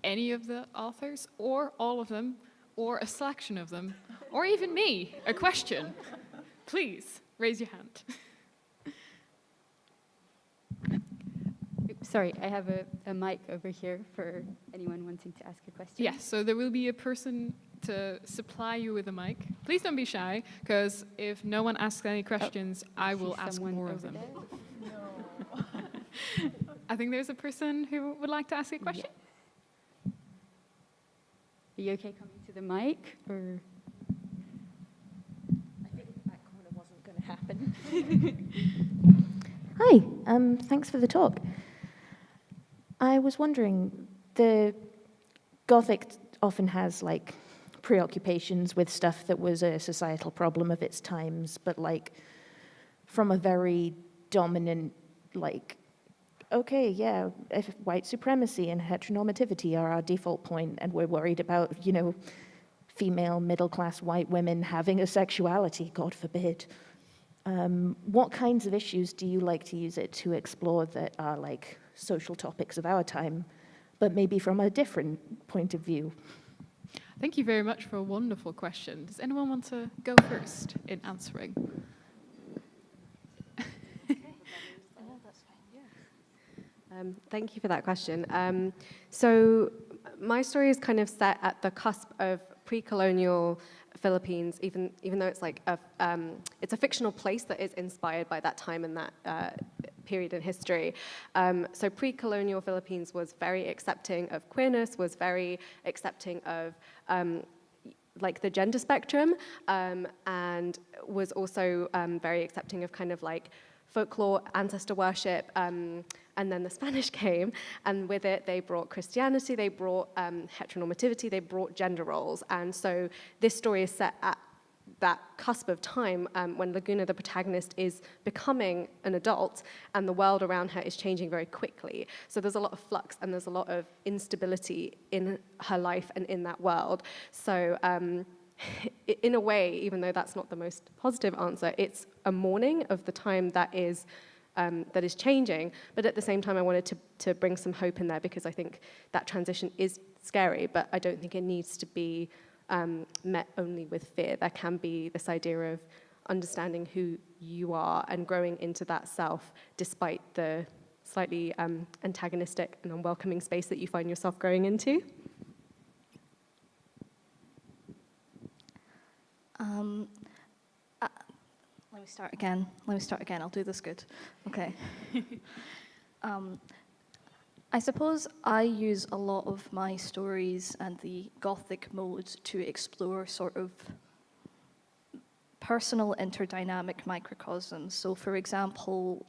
any of the authors, or all of them, or a selection of them, or even me, a question, please raise your hand. Sorry, I have a mic over here for anyone wanting to ask a question. Yes, so there will be a person to supply you with a mic. Please don't be shy, because if no one asks any questions, I will ask more of them. I think there's a person who would like to ask a question. Yeah. Are you okay coming to the mic? Or? I think that corner wasn't going to happen. Hi, thanks for the talk. I was wondering, the Gothic often has like preoccupations with stuff that was a societal problem of its times, but like from a very dominant, like, okay, yeah, if white supremacy and heteronormativity are our default point, and we're worried about, you know, female middle-class white women having a sexuality, God forbid. What kinds of issues do you like to use it to explore that are like social topics of our time, but maybe from a different point of view? Thank you very much for a wonderful question. Does anyone want to go first in answering? Thank you for that question. So my story is kind of set at the cusp of pre-colonial Philippines, even though it's like it's a fictional place that is inspired by that time and that period in history. So pre-colonial Philippines was very accepting of queerness, was very accepting of like the gender spectrum, and was also very accepting of kind of like folklore, ancestor worship, and then the Spanish came, and with it they brought Christianity, they brought heteronormativity, they brought gender roles, and so this story is set at that cusp of time when Laguna, the protagonist, is becoming an adult, and the world around her is changing very quickly. So there's a lot of flux, and there's a lot of instability in her life and in that world. So in a way, even though that's not the most positive answer, it's a mourning of the time that is changing, but at the same time I wanted to bring some hope in there, because I think that transition is scary, but I don't think it needs to be met only with fear. There can be this idea of understanding who you are and growing into that self despite the slightly antagonistic and unwelcoming space that you find yourself growing into. Let me start again. I'll do this good. Okay. I suppose I use a lot of my stories and the Gothic mode to explore sort of personal interdynamic microcosms. So for example,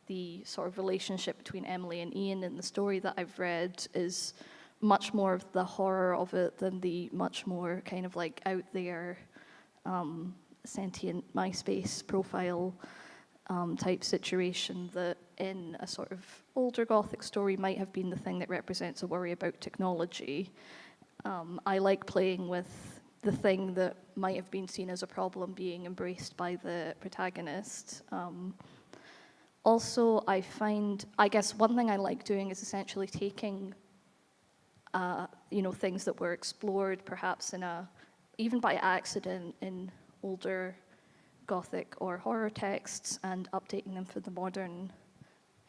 the sort of relationship between Emily and Ian in the story that I've read is much more of the horror of it than the much more kind of like out there sentient MySpace profile type situation that in a sort of older Gothic story might have been the thing that represents a worry about technology. I like playing with the thing that might have been seen as a problem being embraced by the protagonist. Also, I guess one thing I like doing is essentially taking things that were explored perhaps even by accident in older Gothic or horror texts and updating them for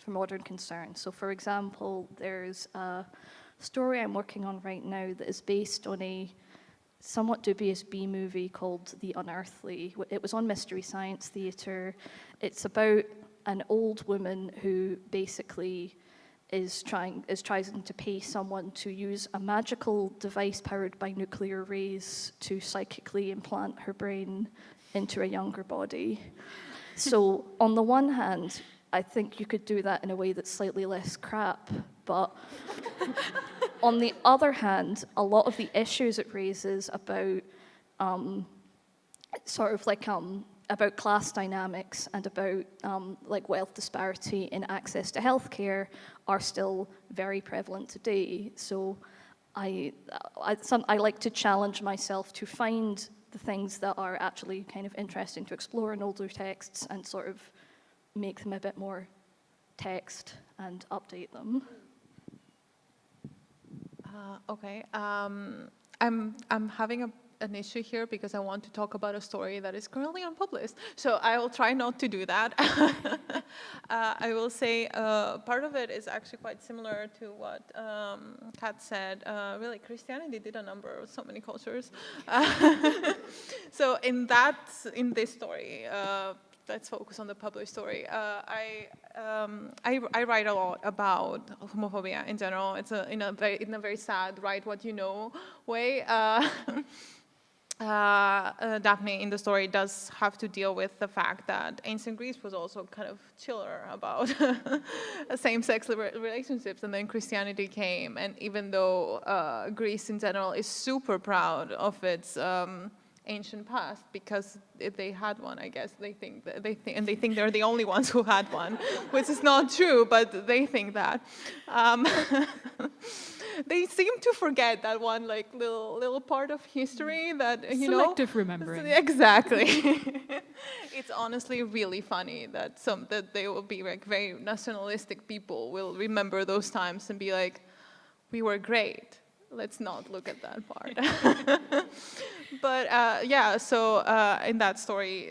modern concerns. So for example, there's a story I'm working on right now that is based on a somewhat dubious B-movie called The Unearthly. It was on Mystery Science Theatre. It's about an old woman who basically is trying to pay someone to use a magical device powered by nuclear rays to psychically implant her brain into a younger body. So on the one hand, I think you could do that in a way that's slightly less crap, but on the other hand, a lot of the issues it raises about about class dynamics and about like wealth disparity in access to healthcare are still very prevalent today. So I like to challenge myself to find the things that are actually kind of interesting to explore in older texts and sort of make them a bit more text and update them. Okay. I'm having an issue here because I want to talk about a story that is currently unpublished. So I will try not to do that. I will say part of it is actually quite similar to what Kat said. Really, Christianity did a number of so many cultures. So in this story, let's focus on the published story. I write a lot about homophobia in general. It's in a very sad write what you know way. Daphne in the story does have to deal with the fact that ancient Greece was also kind of chiller about same-sex relationships, and then Christianity came. And even though Greece in general is super proud of its ancient past because they had one, I guess they think they're the only ones who had one, which is not true, but they think that. They seem to forget that one like little part of history that Selective remembering. Exactly. It's honestly really funny that they will be like very nationalistic people will remember those times and be like, we were great. Let's not look at that part. But yeah, so in that story,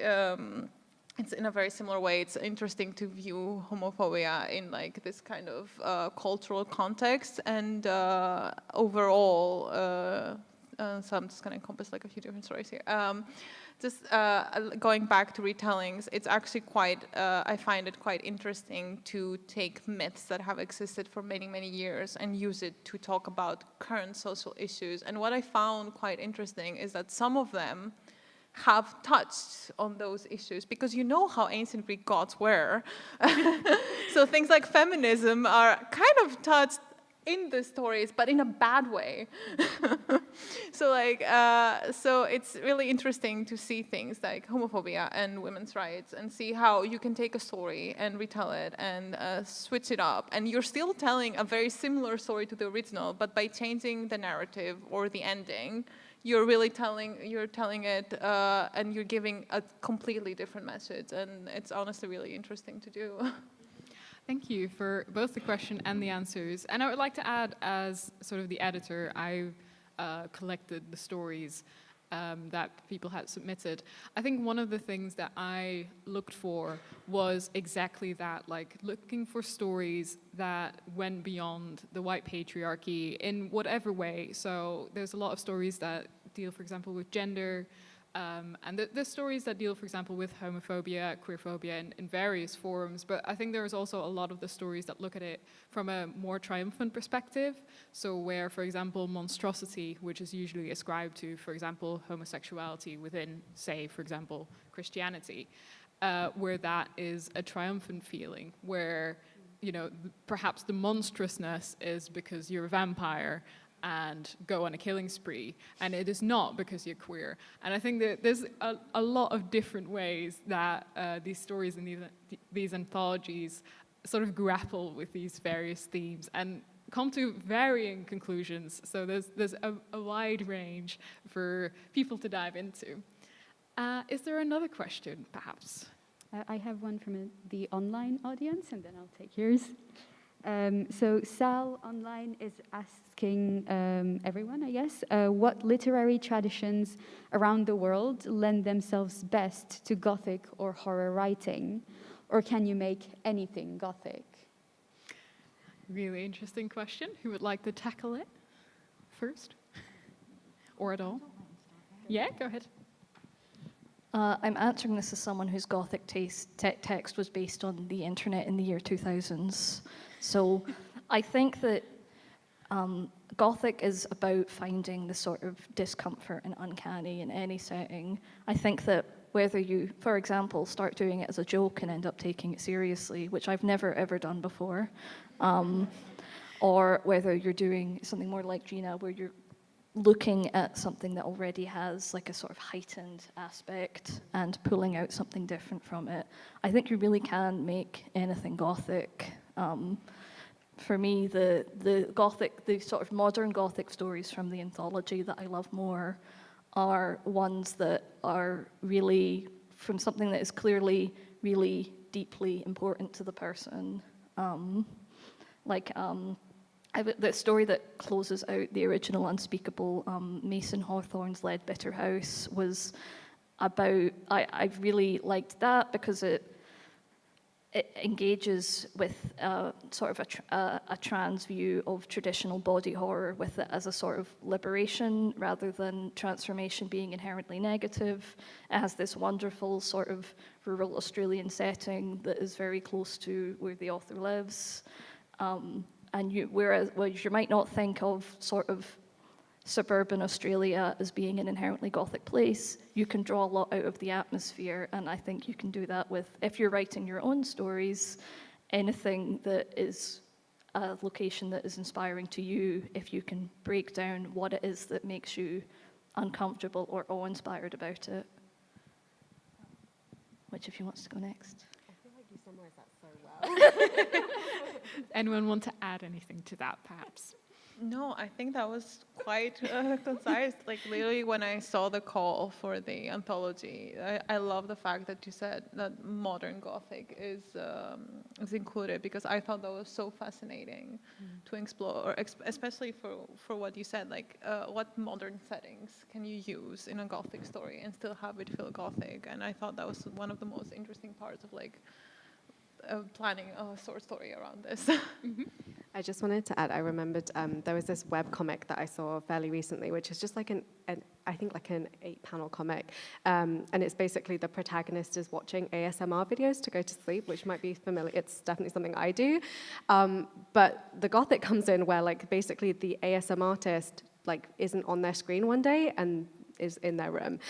it's in a very similar way. It's interesting to view homophobia in like this kind of cultural context and overall. So I'm just going to encompass like a few different stories here. Just going back to retellings, it's actually quite, I find it quite interesting to take myths that have existed for many, many years and use it to talk about current social issues. And what I found quite interesting is that some of them have touched on those issues because you know how ancient Greek gods were. So things like feminism are kind of touched in the stories, but in a bad way. So like, so it's really interesting to see things like homophobia and women's rights and see how you can take a story and retell it and switch it up. And you're still telling a very similar story to the original, but by changing the narrative or the ending, you're really telling it and you're giving a completely different message. And it's honestly really interesting to do. Thank you for both the question and the answers. And I would like to add, as sort of the editor, I collected the stories that people had submitted. I think one of the things that I looked for was exactly that, like looking for stories that went beyond the white patriarchy in whatever way. So there's a lot of stories that deal, for example, with gender, and the stories that deal, for example, with homophobia, queerphobia in various forms, but I think there's also a lot of the stories that look at it from a more triumphant perspective. So where, for example, monstrosity, which is usually ascribed to, for example, homosexuality within, say, for example, Christianity, where that is a triumphant feeling, where, you know, perhaps the monstrousness is because you're a vampire, and go on a killing spree, and it is not because you're queer. And I think that there's a lot of different ways that these stories and these anthologies sort of grapple with these various themes and come to varying conclusions. So there's a wide range for people to dive into. Is there another question, perhaps? I have one from the online audience, and then I'll take yours. So Sal online is asking everyone, I guess, what literary traditions around the world lend themselves best to Gothic or horror writing? Or can you make anything Gothic? Really interesting question. Who would like to tackle it first? Or at all? Yeah, go ahead. I'm answering this as someone whose Gothic text was based on the internet in the year 2000s. So I think that Gothic is about finding the sort of discomfort and uncanny in any setting. I think that whether you, for example, start doing it as a joke and end up taking it seriously, which I've never ever done before, or whether you're doing something more like Gina, where you're looking at something that already has like a sort of heightened aspect and pulling out something different from it, I think you really can make anything Gothic. For me, the sort of modern Gothic stories from the anthology that I love more are ones that are really from something that is clearly really deeply important to the person. the story that closes out the original Unspeakable, Mason Hawthorne's Leadbitter House, was about, I really liked that because it engages with sort of a trans view of traditional body horror, with it as a sort of liberation rather than transformation being inherently negative. It has this wonderful sort of rural Australian setting that is very close to where the author lives. And whereas you might not think of sort of suburban Australia as being an inherently Gothic place, you can draw a lot out of the atmosphere, and I think you can do that with, if you're writing your own stories, anything that is a location that is inspiring to you, if you can break down what it is that makes you uncomfortable or awe-inspired about it. Which of you wants to go next? I feel like you summarized that so well. Anyone want to add anything to that, perhaps? No, I think that was quite concise. Like literally when I saw the call for the anthology, I love the fact that you said that modern Gothic is included, because I thought that was so fascinating to explore, especially for what you said, like what modern settings can you use in a Gothic story and still have it feel Gothic. And I thought that was one of the most interesting parts of like planning a short story around this. I just wanted to add, I remembered there was this webcomic that I saw fairly recently, which is just like I think like an 8-panel comic. And it's basically the protagonist is watching ASMR videos to go to sleep, which might be familiar. It's definitely something I do. But the Gothic comes in where like basically the ASMR artist like isn't on their screen one day and is in their room.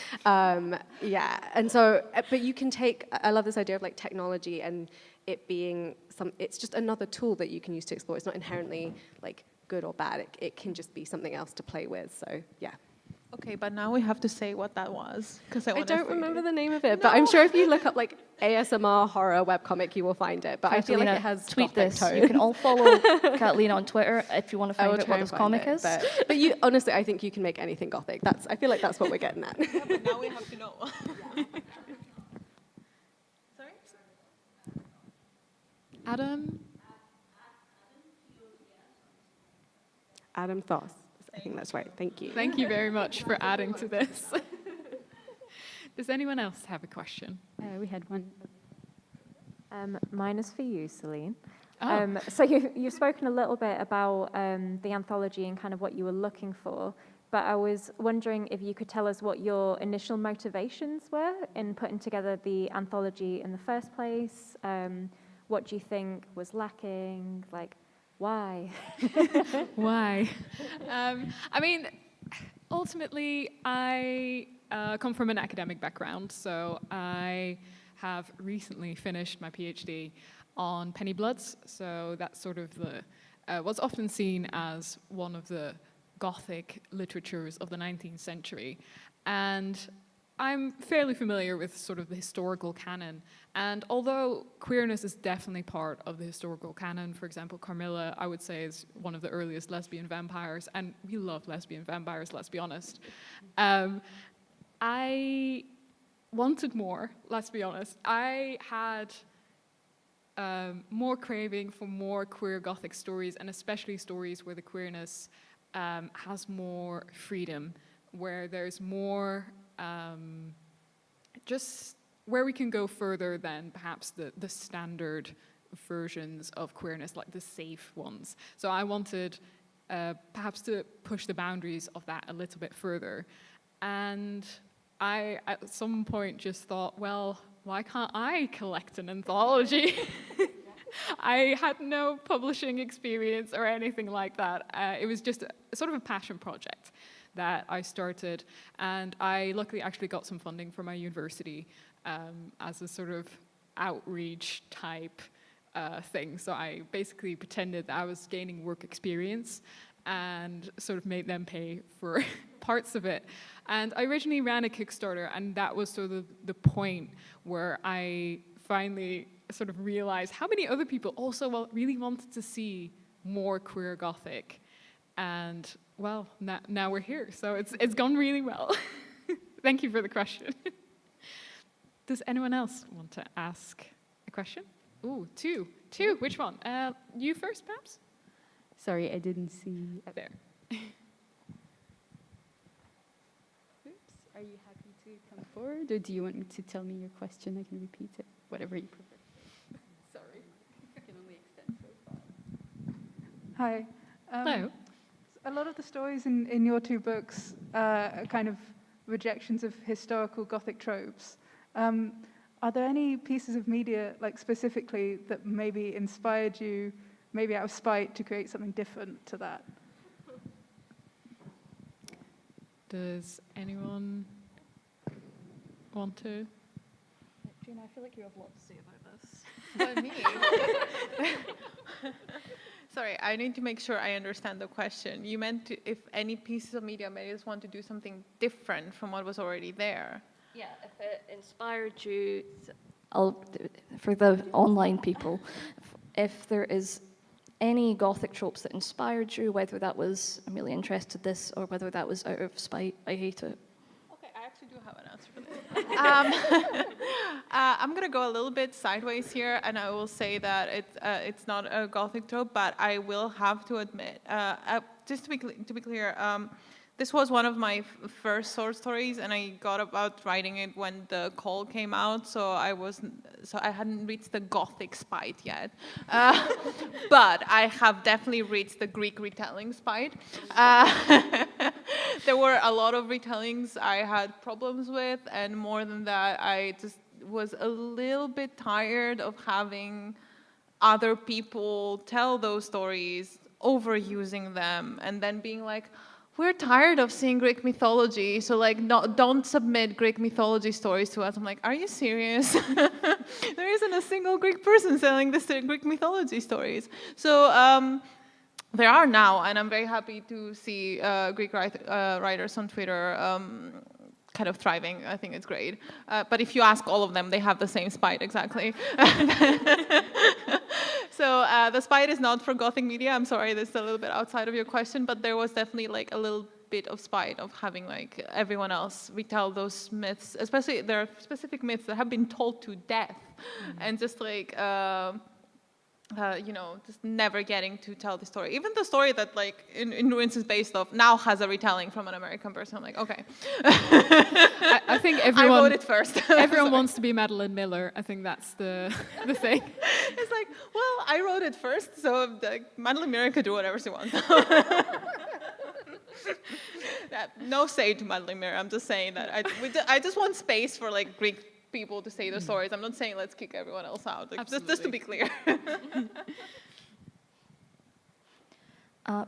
Yeah, and so, but you can take, I love this idea of like technology and it being it's just another tool that you can use to explore. It's not inherently like good or bad. It can just be something else to play with, so yeah. Okay, but now we have to say what that was, because I don't remember the name of it, but I'm sure if you look up like ASMR horror webcomic, you will find it. But I feel like it has tweet Gothic this. tone. You can all follow Kathleen on Twitter if you want to I find will out try what and this find comic it, is. But you honestly, I think you can make anything Gothic. I feel like that's what we're getting at. Yeah, but now we have to know. Sorry? Adam? Adam Thoss. I think that's right. Thank you. Thank you very much for adding to this. Does anyone else have a question? We had one. Mine is for you, Celine. Oh. So you've spoken a little bit about the anthology and kind of what you were looking for, but I was wondering if you could tell us what your initial motivations were in putting together the anthology in the first place. What do you think was lacking? Like, why? Why? I mean, ultimately, I come from an academic background, so I have recently finished my PhD on penny bloods. So that's sort of what's often seen as one of the Gothic literatures of the 19th century. And I'm fairly familiar with sort of the historical canon. And although queerness is definitely part of the historical canon, for example, Carmilla, I would say, is one of the earliest lesbian vampires. And we love lesbian vampires, let's be honest. I wanted more, let's be honest. I had more craving for more queer Gothic stories, and especially stories where the queerness has more freedom, where there's more just where we can go further than perhaps the standard versions of queerness, like the safe ones. So I wanted perhaps to push the boundaries of that a little bit further. And I, at some point, just thought, well, why can't I collect an anthology? I had no publishing experience or anything like that. It was just sort of a passion project that I started, and I luckily actually got some funding from my university as a sort of outreach type thing. So I basically pretended that I was gaining work experience and sort of made them pay for parts of it. And I originally ran a Kickstarter, and that was sort of the point where I finally sort of realized how many other people also really wanted to see more queer Gothic. And well, now we're here, so it's gone really well. Thank you for the question. Does anyone else want to ask a question? Ooh, two. Which one? You first, perhaps? Sorry, I didn't see. There. Oops. Are you happy to come forward, or do you want me to tell me your question? I can repeat it, whatever you prefer. Sorry, I can only extend so far. Hi. Hello. A lot of the stories in your two books are kind of rejections of historical Gothic tropes. Are there any pieces of media, like specifically, that maybe inspired you, maybe out of spite, to create something different to that? Does anyone want to? Gina, I feel like you have a lot to say about this. What, me? Sorry, I need to make sure I understand the question. You meant if any pieces of media made us want to do something different from what was already there. Yeah, if it inspired you, for the online people, if there is any Gothic tropes that inspired you, whether that was, I'm really interested in this, or whether that was out of spite, I hate it. Okay, I actually do have an answer for this. I'm going to go a little bit sideways here, and I will say that it's not a Gothic trope, but I will have to admit, just to be clear, this was one of my first short stories, and I got about writing it when The Call came out, so I hadn't reached the Gothic spite yet. But I have definitely reached the Greek retelling spite. There were a lot of retellings I had problems with, and more than that, I just was a little bit tired of having other people tell those stories, overusing them, and then being like, we're tired of seeing Greek mythology, so like, don't submit Greek mythology stories to us. I'm like, are you serious? There isn't a single Greek person selling this Greek mythology stories. So there are now, and I'm very happy to see Greek writers on Twitter kind of thriving. I think it's great. But if you ask all of them, they have the same spite, exactly. So the spite is not for Gothic media. I'm sorry, this is a little bit outside of your question, but there was definitely like a little bit of spite of having like everyone else retell those myths, especially there are specific myths that have been told to death, and just like, just never getting to tell the story. Even the story that like in Ruins is based off now has a retelling from an American person. I'm like, okay. I think everyone. I wrote it first. Everyone wants to be Madeline Miller. I think that's the thing. It's like, well, I wrote it first, so Madeline Miller could do whatever she wants. No shade to Madeline Miller. I'm just saying that I just want space for like Greek people to say their stories. I'm not saying let's kick everyone else out. Like, just to be clear.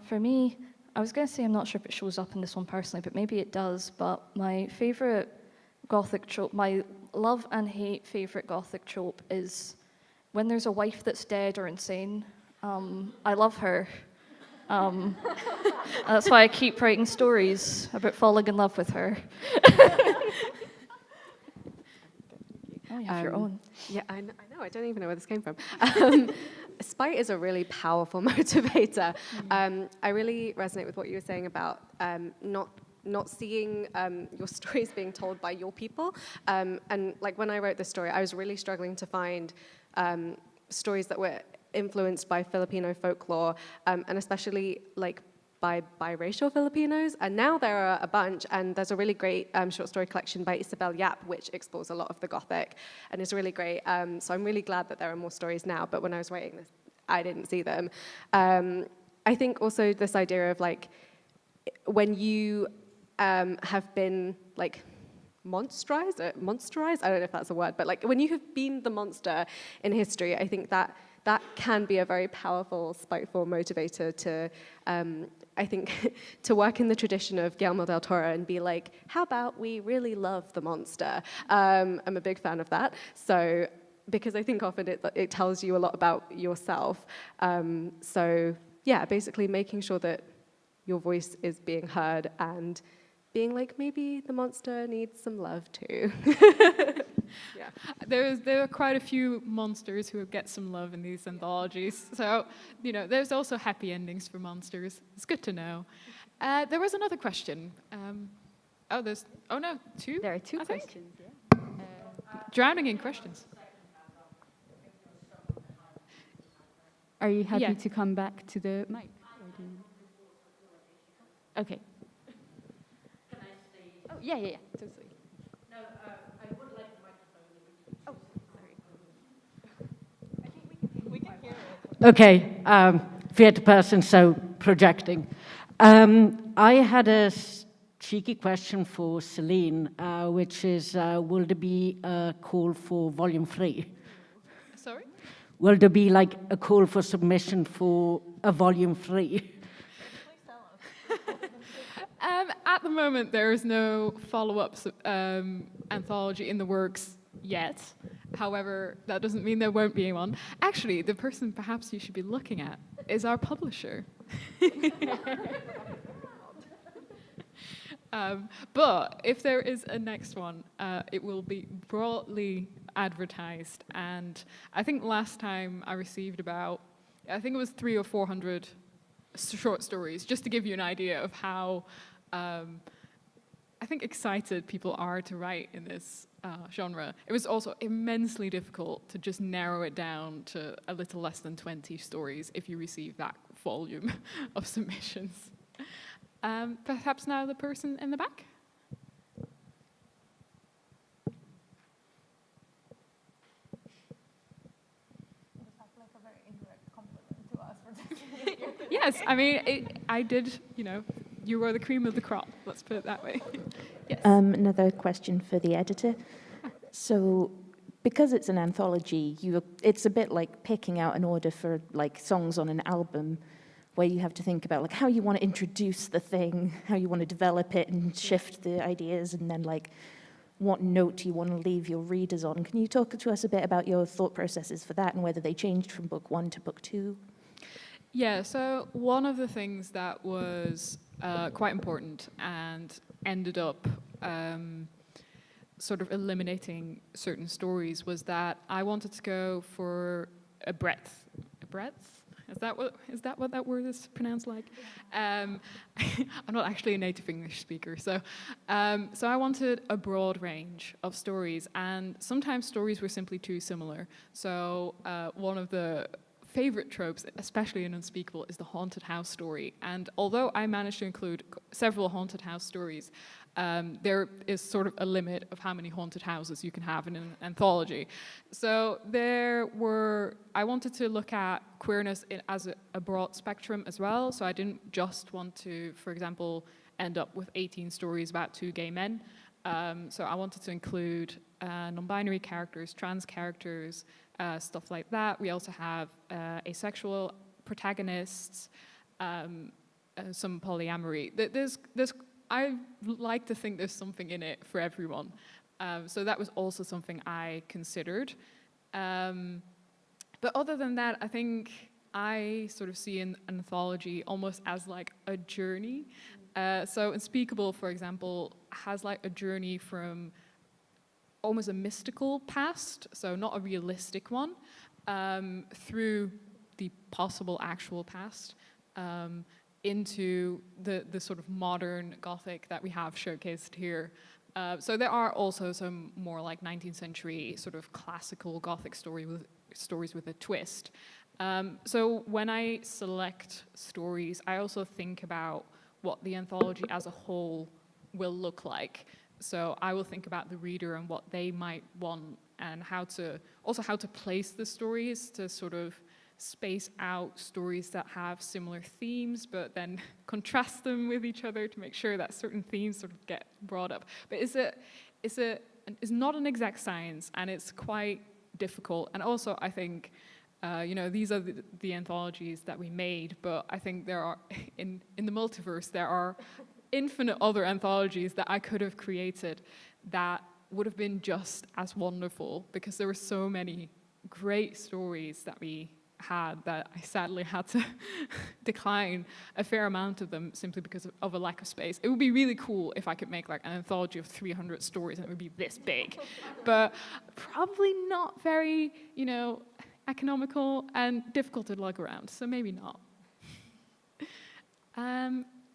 For me, I was going to say I'm not sure if it shows up in this one personally, but maybe it does. But my favorite Gothic trope, my love and hate favorite Gothic trope is when there's a wife that's dead or insane. I love her. That's why I keep writing stories about falling in love with her. Oh, you have your own. Yeah, I know. I don't even know where this came from. Spite is a really powerful motivator. I really resonate with what you were saying about not seeing your stories being told by your people. And like when I wrote this story, I was really struggling to find stories that were influenced by Filipino folklore, and especially like by biracial Filipinos, and now there are a bunch, and there's a really great short story collection by Isabel Yap, which explores a lot of the Gothic, and is really great. So I'm really glad that there are more stories now, but when I was writing this, I didn't see them. I think also this idea of like, when you have been like monsterized, I don't know if that's a word, but like when you have been the monster in history, I think that can be a very powerful, spiteful motivator to, I think, to work in the tradition of Guillermo del Toro and be like, how about we really love the monster? I'm a big fan of that. So, because I think often it tells you a lot about yourself. So, yeah, basically making sure that your voice is being heard and being like, maybe the monster needs some love too. Yeah, there are quite a few monsters who get some love in these anthologies. So, there's also happy endings for monsters. It's good to know. There was another question. Two? There are two I think. questions, yeah. Drowning in questions. Are you happy Yeah. to come back to the mic? Okay. Oh, yeah, yeah, yeah, totally. Okay, theatre person, so projecting. I had a cheeky question for Celine, which is, will there be a call for volume 3? Sorry? Will there be like a call for submission for a volume 3? At the moment, there is no follow-up anthology in the works yet. However, that doesn't mean there won't be one. Actually, the person perhaps you should be looking at is our publisher. But if there is a next one, it will be broadly advertised. And I think last time I received I think it was 300 or 400 short stories, just to give you an idea of how I think excited people are to write in this genre. It was also immensely difficult to just narrow it down to a little less than 20 stories if you receive that volume of submissions. Perhaps now the person in the back? Yes, I mean, I did, you were the cream of the crop, let's put it that way. Yes. Another question for the editor. So, because it's an anthology, it's a bit like picking out an order for like songs on an album, where you have to think about like how you want to introduce the thing, how you want to develop it and shift the ideas, and then like what note you want to leave your readers on. Can you talk to us a bit about your thought processes for that and whether they changed from book 1 to book 2? Yeah, so one of the things that was quite important and ended up sort of eliminating certain stories was that I wanted to go for a breadth. A breadth? Is that what that word is pronounced like? I'm not actually a native English speaker, so I wanted a broad range of stories, and sometimes stories were simply too similar. So one of the favorite tropes, especially in Unspeakable, is the haunted house story. And although I managed to include several haunted house stories, there is sort of a limit of how many haunted houses you can have in an anthology. So I wanted to look at queerness as a broad spectrum as well. So I didn't just want to, for example, end up with 18 stories about 2 gay men. So I wanted to include non-binary characters, trans characters, stuff like that. We also have asexual protagonists, some polyamory. I like to think there's something in it for everyone. So that was also something I considered. But other than that, I think I sort of see an anthology almost as like a journey. So Unspeakable, for example, has like a journey from almost a mystical past, so not a realistic one, through the possible actual past, into the sort of modern Gothic that we have showcased here. So there are also some more like 19th century sort of classical Gothic stories with a twist. So when I select stories, I also think about what the anthology as a whole will look like. So I will think about the reader and what they might want, and how to place the stories to sort of space out stories that have similar themes, but then contrast them with each other to make sure that certain themes sort of get brought up. But it's not an exact science, and it's quite difficult. And also, I think, these are the anthologies that we made, but I think there are, in the multiverse, there are infinite other anthologies that I could have created that would have been just as wonderful, because there were so many great stories that we had that I sadly had to decline a fair amount of them simply because of a lack of space. It would be really cool if I could make like an anthology of 300 stories and it would be this big, but probably not very, economical and difficult to lug around, so maybe not.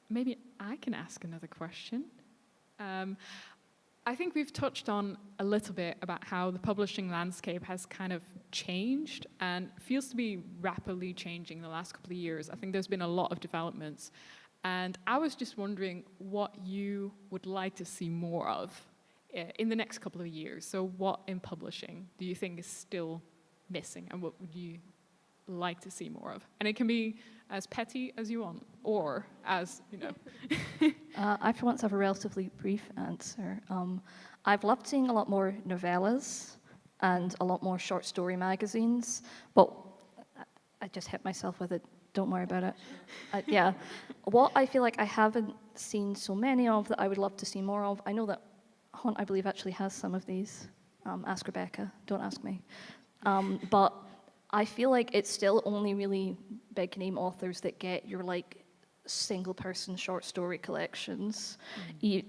Maybe I can ask another question. I think we've touched on a little bit about how the publishing landscape has kind of changed and feels to be rapidly changing the last couple of years. I think there's been a lot of developments. And I was just wondering what you would like to see more of in the next couple of years. So what in publishing do you think is still missing, and what would you like to see more of? And it can be as petty as you want, or as, you know. I, for once, have a relatively brief answer. I've loved seeing a lot more novellas and a lot more short story magazines, but I just hit myself with it. Don't worry about it. Yeah. What I feel like I haven't seen so many of that I would love to see more of, I know that Haunt, I believe, actually has some of these. Ask Rebecca, don't ask me. But I feel like it's still only really big name authors that get your like single person short story collections,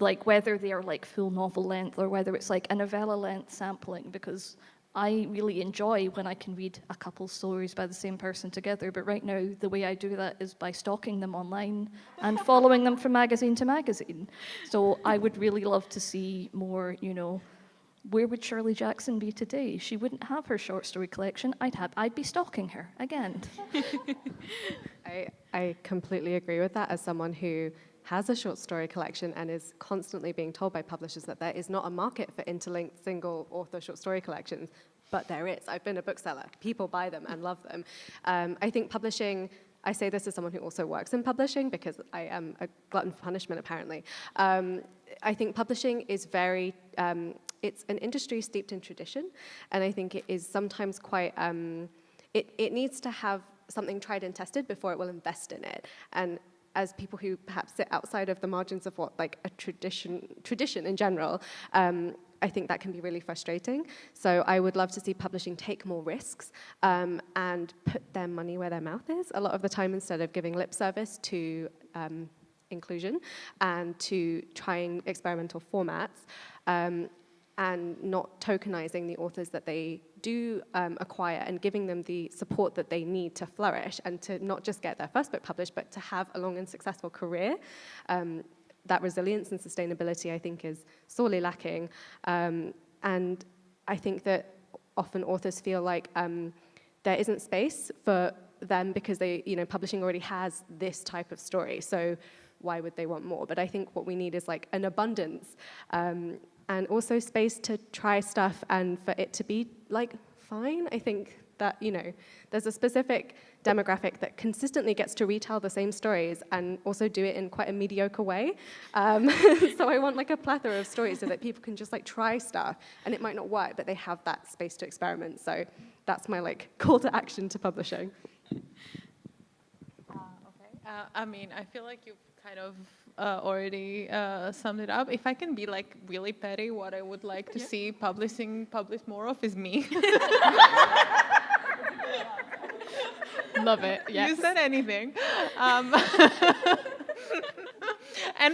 like whether they are like full novel length or whether it's like a novella length sampling, because I really enjoy when I can read a couple stories by the same person together, but right now the way I do that is by stalking them online and following them from magazine to magazine. So I would really love to see more, you know, where would Shirley Jackson be today? She wouldn't have her short story collection. I'd be stalking her again. I completely agree with that as someone who has a short story collection and is constantly being told by publishers that there is not a market for interlinked single author short story collections, but there is. I've been a bookseller. People buy them and love them. I think publishing, I say this as someone who also works in publishing because I am a glutton for punishment apparently. I think publishing is very, it's an industry steeped in tradition, and I think it is sometimes quite, it needs to have something tried and tested before it will invest in it. And as people who perhaps sit outside of the margins of what like a tradition in general, I think that can be really frustrating. So I would love to see publishing take more risks and put their money where their mouth is a lot of the time, instead of giving lip service to inclusion and to trying experimental formats and not tokenizing the authors that they do acquire and giving them the support that they need to flourish and to not just get their first book published, but to have a long and successful career. That resilience and sustainability, I think, is sorely lacking. And I think that often authors feel like there isn't space for them because they, you know, publishing already has this type of story. So why would they want more? But I think what we need is like an abundance and also space to try stuff and for it to be like fine. I think that, you know, there's a specific demographic that consistently gets to retell the same stories and also do it in quite a mediocre way. So I want like a plethora of stories so that people can just like try stuff and it might not work, but they have that space to experiment. So that's my like call to action to publishing. I mean, I feel like you've kind of already summed it up. If I can be like really petty, what I would like to see published more of is me. Love it. Yes. You said anything. And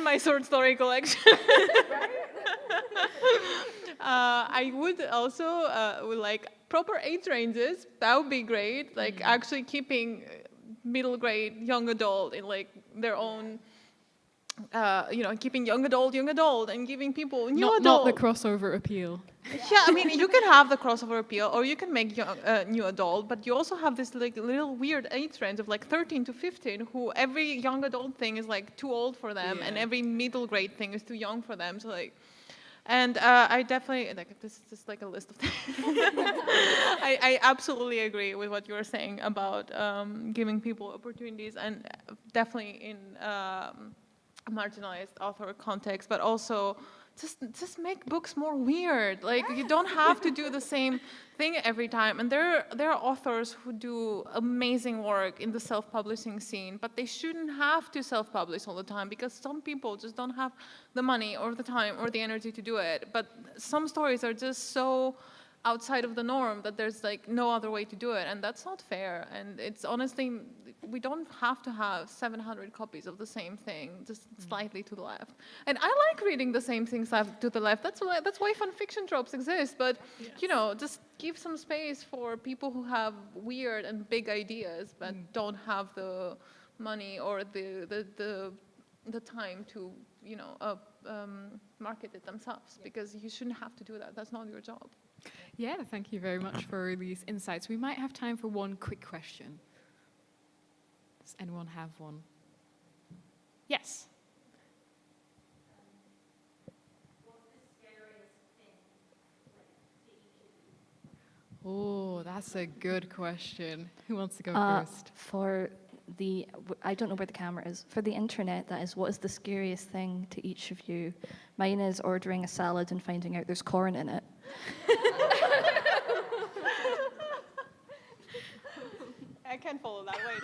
my short story collection. I would also would like proper age ranges. That would be great. Like actually keeping middle grade, young adult in like their own. You know, keeping young adult, and giving people new adult. Not the crossover appeal. Yeah, I mean, you can have the crossover appeal, or you can make young, new adult, but you also have this like little weird age range of like 13 to 15, who every young adult thing is like too old for them, and every middle grade thing is too young for them. So like, and I definitely like this is just like a list of things. I absolutely agree with what you were saying about giving people opportunities, and definitely in. Marginalized author context, but also just make books more weird. Like you don't have to do the same thing every time. And there are authors who do amazing work in the self-publishing scene, but they shouldn't have to self-publish all the time because some people just don't have the money or the time or the energy to do it. But some stories are just so outside of the norm that there's like no other way to do it, and that's not fair. And it's honestly, we don't have to have 700 copies of the same thing, just slightly to the left. And I like reading the same things to the left. That's why fun fiction tropes exist. But you know, just give some space for people who have weird and big ideas, but don't have the money or the time to, you know, market it themselves. Because you shouldn't have to do that. That's not your job. Yeah, thank you very much for these insights. We might have time for one quick question. Does anyone have one? Yes. Oh, that's a good question. Who wants to go first? I don't know where the camera is. For the internet, that is, what is the scariest thing to each of you? Mine is ordering a salad and finding out there's corn in it. I can't follow that way.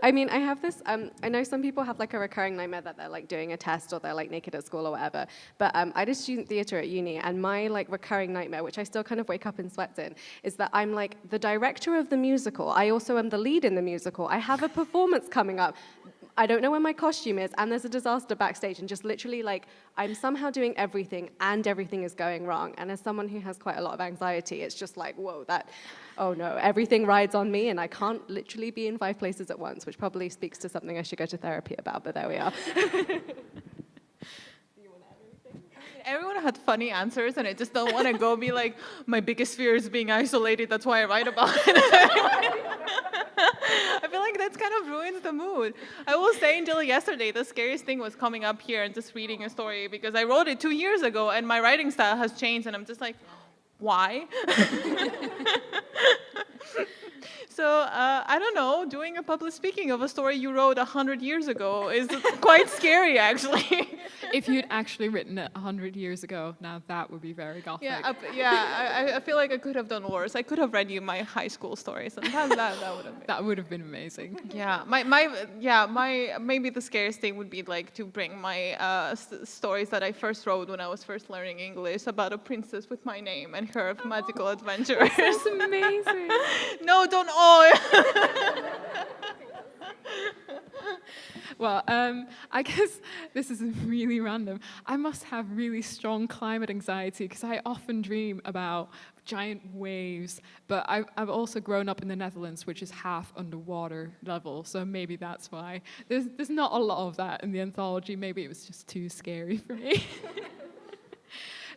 I mean, I have this, I know some people have like a recurring nightmare that they're like doing a test or they're like naked at school or whatever, but I did student theater at uni, and my like recurring nightmare, which I still kind of wake up in sweats in, is that I'm like the director of the musical. I also am the lead in the musical. I have a performance coming up. I don't know where my costume is, and there's a disaster backstage, and just literally like I'm somehow doing everything and everything is going wrong. And as someone who has quite a lot of anxiety, it's just like, whoa, oh no, everything rides on me and I can't literally be in 5 places at once, which probably speaks to something I should go to therapy about, but there we are. Everyone had funny answers, and I just don't want to go be like, my biggest fear is being isolated, that's why I write about it. I feel like that's kind of ruins the mood. I will say until yesterday, the scariest thing was coming up here and just reading a story, because I wrote it 2 years ago, and my writing style has changed, and I'm just like, why? So, I don't know, doing a public speaking of a story you wrote 100 years ago is quite scary, actually. If you'd actually written it 100 years ago, now that would be very Gothic. I feel like I could have done worse. I could have read you my high school stories, and that would have been. That would have been amazing. Yeah, maybe the scariest thing would be like to bring my stories that I first wrote when I was first learning English about a princess with my name and her magical adventures. That's amazing. No, don't. Well, I guess this is really random. I must have really strong climate anxiety because I often dream about giant waves, but I've also grown up in the Netherlands, which is half underwater level, so maybe that's why. There's not a lot of that in the anthology. Maybe it was just too scary for me.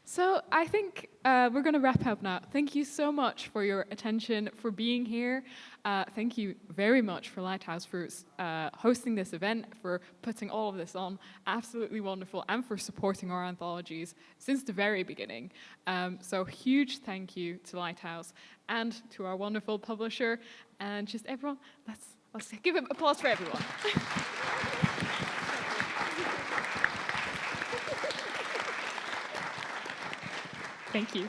So I think we're going to wrap up now. Thank you so much for your attention, for being here. Thank you very much for Lighthouse for hosting this event, for putting all of this on. Absolutely wonderful, and for supporting our anthologies since the very beginning. So huge thank you to Lighthouse and to our wonderful publisher, and just everyone. Let's give an applause for everyone. Thank you.